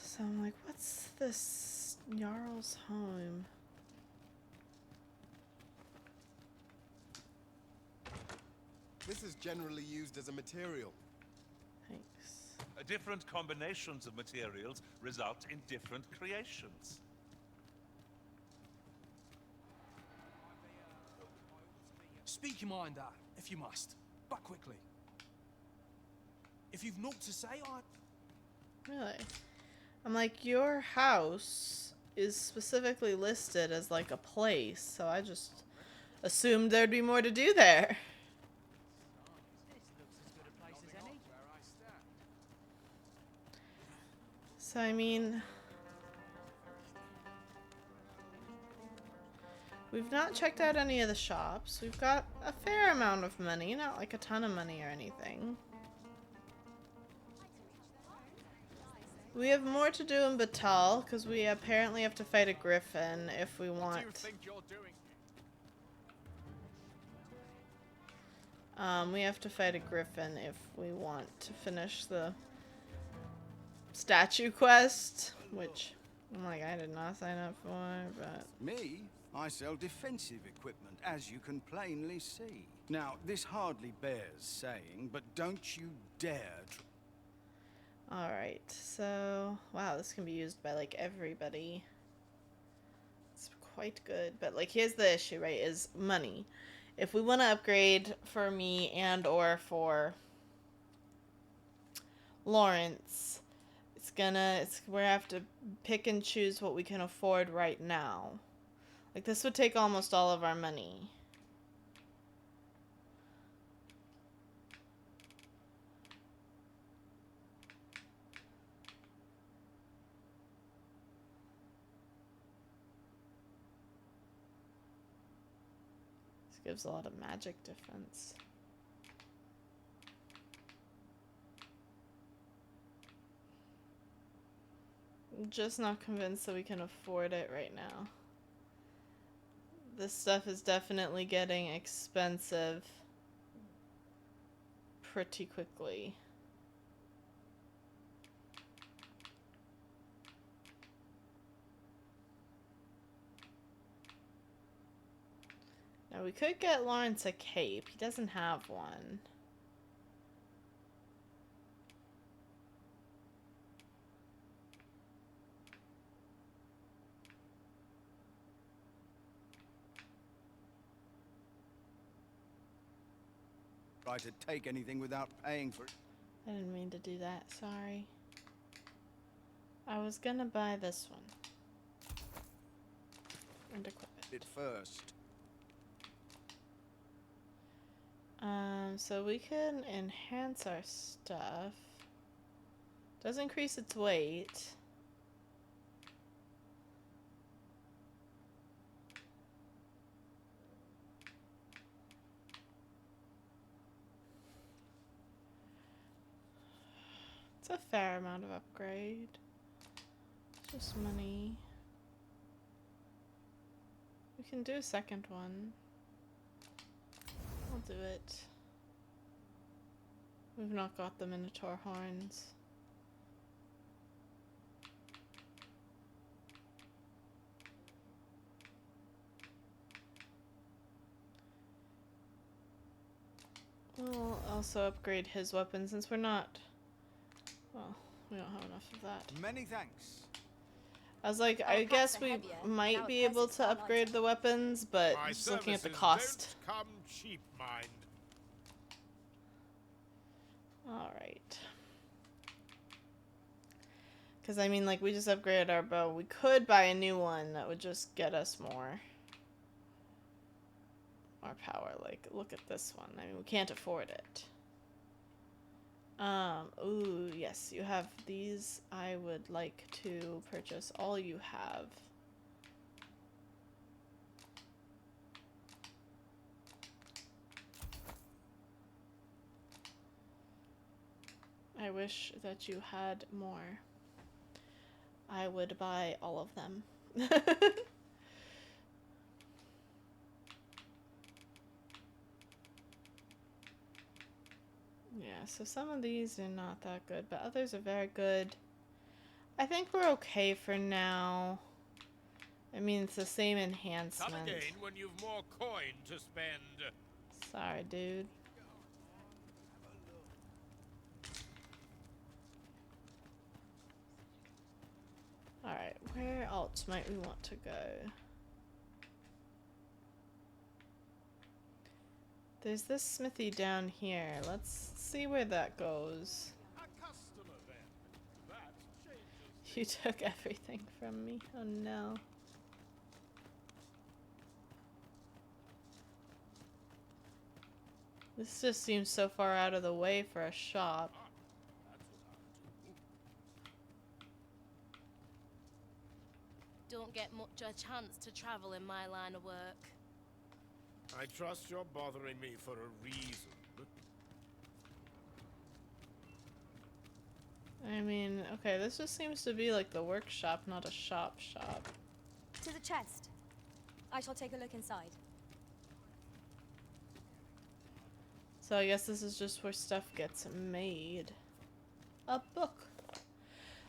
So I'm like, what's this Jarl's home? This is generally used as a material. Thanks. Different combinations of materials result in different creations. Speak your mind out, if you must, but quickly. If you've naught to say, Really? I'm like, your house is specifically listed as like a place, so I just assumed there'd be more to do there. So I mean, we've not checked out any of the shops. We've got a fair amount of money, not like a ton of money or anything. We have more to do in Batal, because we apparently have to fight a griffin if we want. What do you think you're doing? We have to fight a griffin if we want to finish the statue quest, which I'm like, I did not sign up for, but... Me? I sell defensive equipment, as you can plainly see. Now, this hardly bears saying, but don't you dare... Alright, so... Wow, this can be used by, like, everybody. It's quite good. But, like, here's the issue, right, is money. If we want to upgrade for me and or for Lawrence, we have to pick and choose what we can afford right now. Like, this would take almost all of our money. This gives a lot of magic difference. I'm just not convinced that we can afford it right now. This stuff is definitely getting expensive pretty quickly. Now we could get Lawrence a cape. He doesn't have one. Try to take anything without paying for it. I didn't mean to do that, sorry. I was gonna buy this one. And equip it. First. So we can enhance our stuff. Does increase its weight. It's a fair amount of upgrade. It's just money. We can do a second one. I'll do it. We've not got the Minotaur horns. We'll also upgrade his weapon since we're not... Well, we don't have enough of that. Many thanks. I was like, I guess we might be able to upgrade the weapons, but just looking at the cost. Don't come cheap, mind. Alright. Because, I mean, like, we just upgraded our bow. We could buy a new one that would just get us more power. Like, look at this one. I mean, we can't afford it. Ooh, yes, you have these. I would like to purchase all you have. I wish that you had more. I would buy all of them. Yeah, so some of these are not that good, but others are very good. I think we're okay for now. I mean, it's the same enhancement. Come again when you've more coin to spend. Sorry, dude. Alright, where else might we want to go? There's this smithy down here. Let's see where that goes. You took everything from me. Oh no. This just seems so far out of the way for a shop. Don't get much a chance to travel in my line of work. I trust you're bothering me for a reason. I mean, okay, this just seems to be like the workshop, not a shop. To the chest. I shall take a look inside. So I guess this is just where stuff gets made. A book.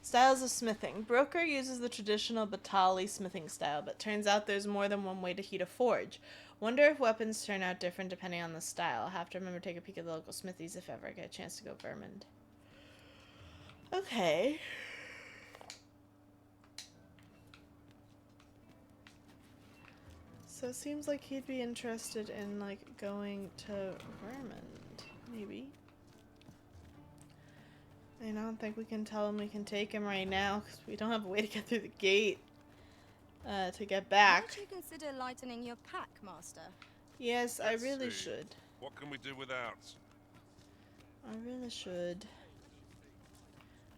Styles of smithing. Broker uses the traditional Batali smithing style, but turns out there's more than one way to heat a forge. Wonder if weapons turn out different depending on the style. Have to remember to take a peek at the local smithies if ever I get a chance to go Vermond. Okay. So it seems like he'd be interested in, like, going to Vermont, maybe. And I don't think we can tell him we can take him right now, because we don't have a way to get through the gate to get back. Might you consider lightening your pack, Master? Yes, I Let's really see. should. What can we do without? I really should.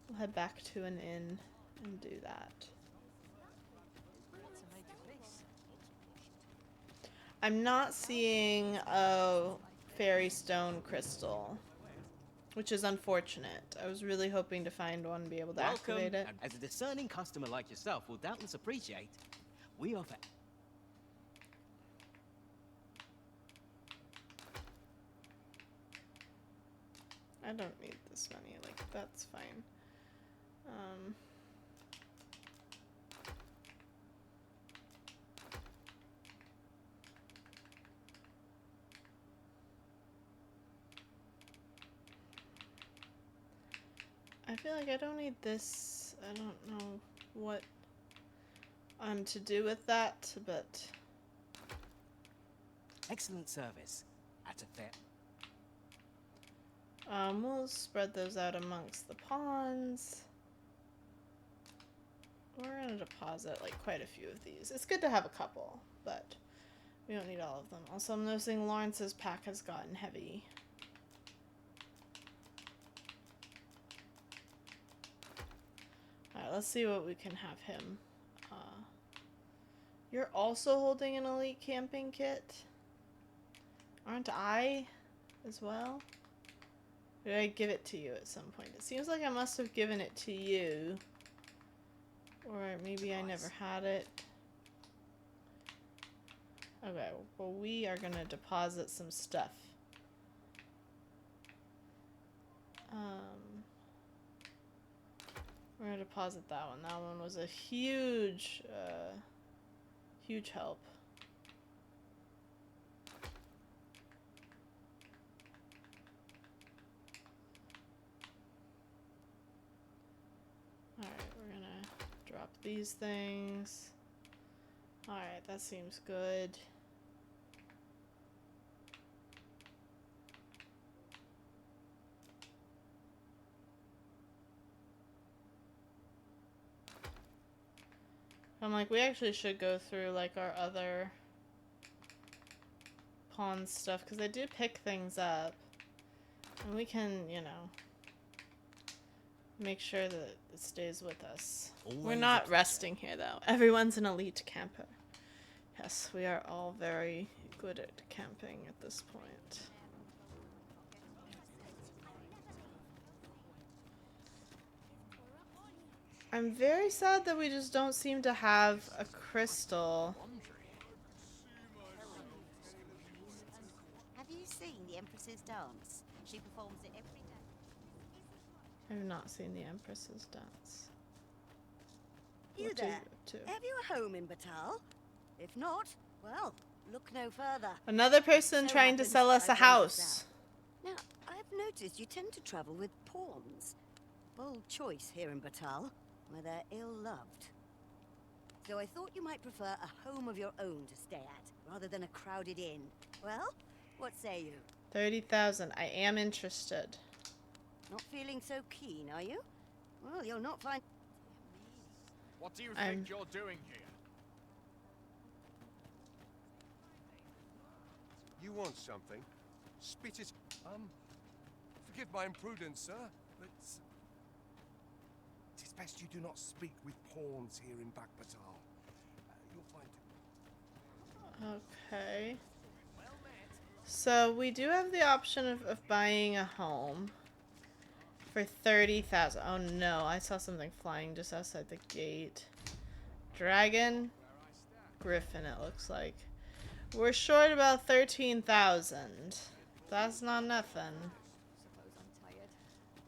We'll head back to an inn and do that. I'm not seeing a fairy stone crystal, which is unfortunate. I was really hoping to find one and be able to activate it. And as a discerning customer like yourself will doubtless appreciate, we offer... I don't need this money, like, that's fine. I feel like I don't need this. I don't know what I'm to do with that, but... Excellent service at a fair... we'll spread those out amongst the pawns. We're gonna deposit, like, quite a few of these. It's good to have a couple, but we don't need all of them. Also, I'm noticing Lawrence's pack has gotten heavy. Alright, let's see what we can have him. You're also holding an elite camping kit? Aren't I as well? Or did I give it to you at some point? It seems like I must have given it to you. Or maybe I never had it. Okay, well we are gonna deposit some stuff. We're gonna deposit that one. That one was a huge, huge help. Alright, we're gonna drop these things. Alright, that seems good. I'm like, we actually should go through, like, our other pawn stuff, because they do pick things up. And we can, you know, make sure that it stays with us. We're not resting here, though. Everyone's an elite camper. Yes, we are all very good at camping at this point. I'm very sad that we just don't seem to have a crystal. Have you seen the Empress's dance? She performs it every day. I've not seen the Empress's dance. You What there? to- Have you a home in Batal? If not, well, look no further. Another person So trying to happens sell us a I've rented house. out. Now, I've noticed you tend to travel with pawns. Bold choice here in Batal, where they're ill-loved. So I thought you might prefer a home of your own to stay at, rather than a crowded inn. Well, what say you? 30,000. I am interested. Not feeling so keen, are you? Well, you'll not find... What do you I'm- think you're doing here? You want something? Spit it. Forgive my imprudence, sir, but it is best you do not speak with pawns here in Bakbatal. You'll find... Okay. So we do have the option of buying a home for 30,000. Oh no, I saw something flying just outside the gate. Dragon? Griffin, it looks like. We're short about 13,000. That's not nothing.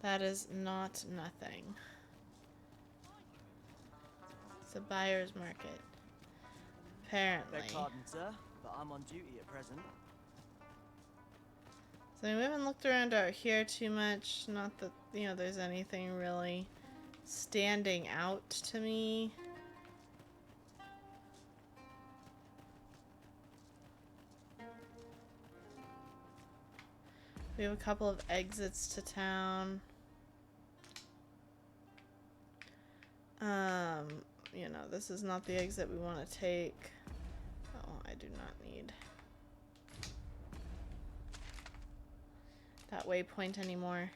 That is not nothing. It's a buyer's market. Apparently. Beg pardon, sir, but I'm on duty at present. So we haven't looked around out here too much. Not that, you know, there's anything really standing out to me. We have a couple of exits to town. You know, this is not the exit we want to take. Oh, I do not need that waypoint anymore.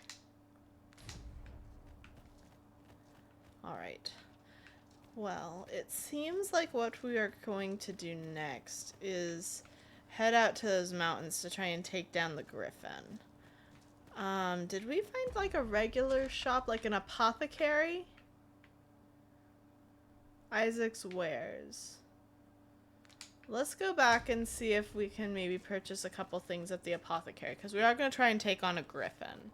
Alright. Well, it seems like what we are going to do next is head out to those mountains to try and take down the griffin. Did we find like a regular shop, like an apothecary? Isaac's Wares. Let's go back and see if we can maybe purchase a couple things at the apothecary, because we are going to try and take on a griffin.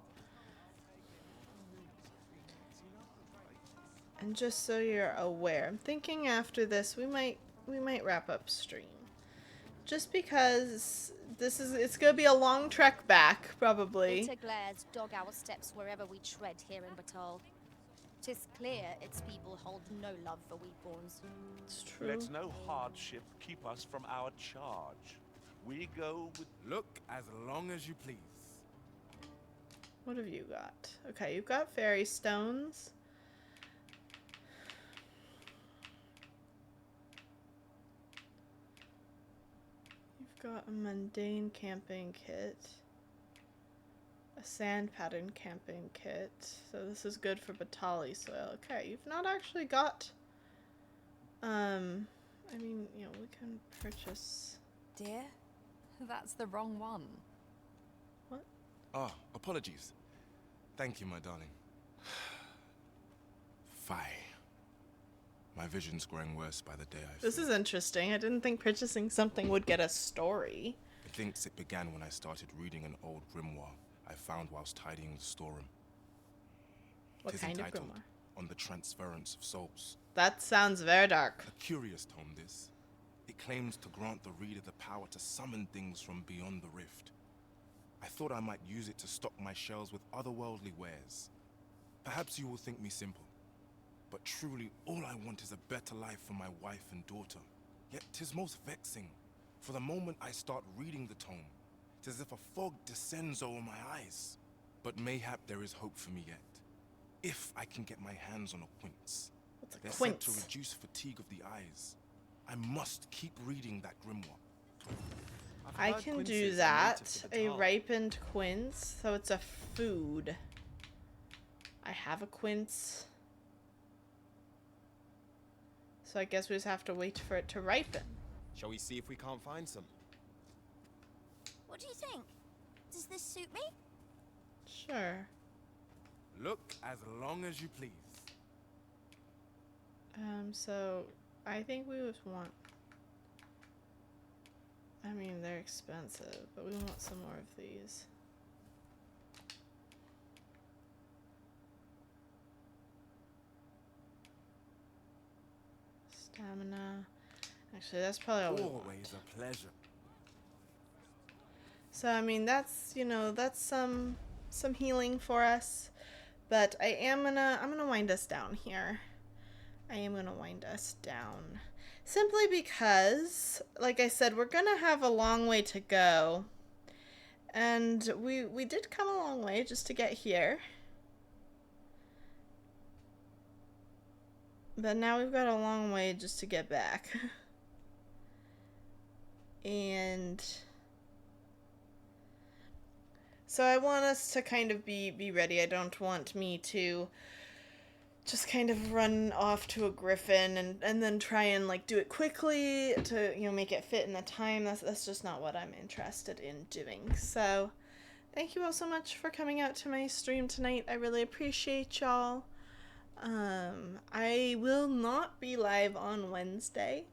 And just so you're aware, I'm thinking after this we might wrap up stream. Just because it's gonna be a long trek back, probably. Bitter glares dog our steps wherever we tread here in Batal. 'Tis clear its people hold no love for weakborns. It's true. Let no hardship keep us from our charge. We go with... Look as long as you please. What have you got? Okay, you've got fairy stones. You've got a mundane camping kit. A sand pattern camping kit. So this is good for Batali soil. Okay, you've not actually got... I mean, you know, we can purchase... Dear, that's the wrong one. What? Ah, apologies. Thank you, my darling. Fie. My vision's growing worse by the day, I This is interesting. I didn't think purchasing something would get a story. Methinks it began when I started reading an old grimoire I found whilst tidying the storeroom. What kind of grimoire? On the Transference of Souls. That sounds very dark. A curious tome, this. It claims to grant the reader the power to summon things from beyond the rift. I thought I might use it to stock my shelves with otherworldly wares. Perhaps you will think me simple, but truly all I want is a better life for my wife and daughter. Yet 'tis most vexing, for the moment I start reading the tome, 'tis as if a fog descends over my eyes. But mayhap there is hope for me yet, if I can get my hands on a quince. What's a They're quince? said to reduce fatigue of the eyes. I must keep reading that grimoire. I can do that. A ripened quince. So it's a food. I have a quince. So I guess we just have to wait for it to ripen. Shall we see if we can't find some? What do you think? Does this suit me? Sure. Look as long as you please. So I think we would want... I mean, they're expensive, but we want some more of these. Stamina. Actually, that's probably all we want. Always a pleasure. So I mean, that's, you know, that's some healing for us. But I'm gonna wind us down here. I am gonna wind us down. Simply because, like I said, we're gonna have a long way to go. And we did come a long way just to get here. But now we've got a long way just to get back. And so I want us to kind of be ready. I don't want me to just kind of run off to a griffin and then try and like do it quickly to, you know, make it fit in the time. That's just not what I'm interested in doing. So thank you all so much for coming out to my stream tonight. I really appreciate y'all. I will not be live on Wednesday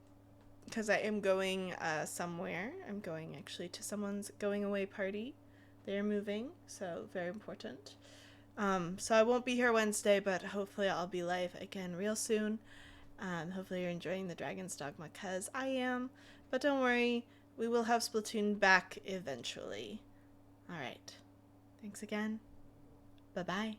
because I am going somewhere. I'm going actually to someone's going away party. They're moving, so very important. So I won't be here Wednesday, but hopefully I'll be live again real soon. Hopefully you're enjoying the Dragon's Dogma, because I am. But don't worry, we will have Splatoon back eventually. Alright, Thanks again. Bye bye.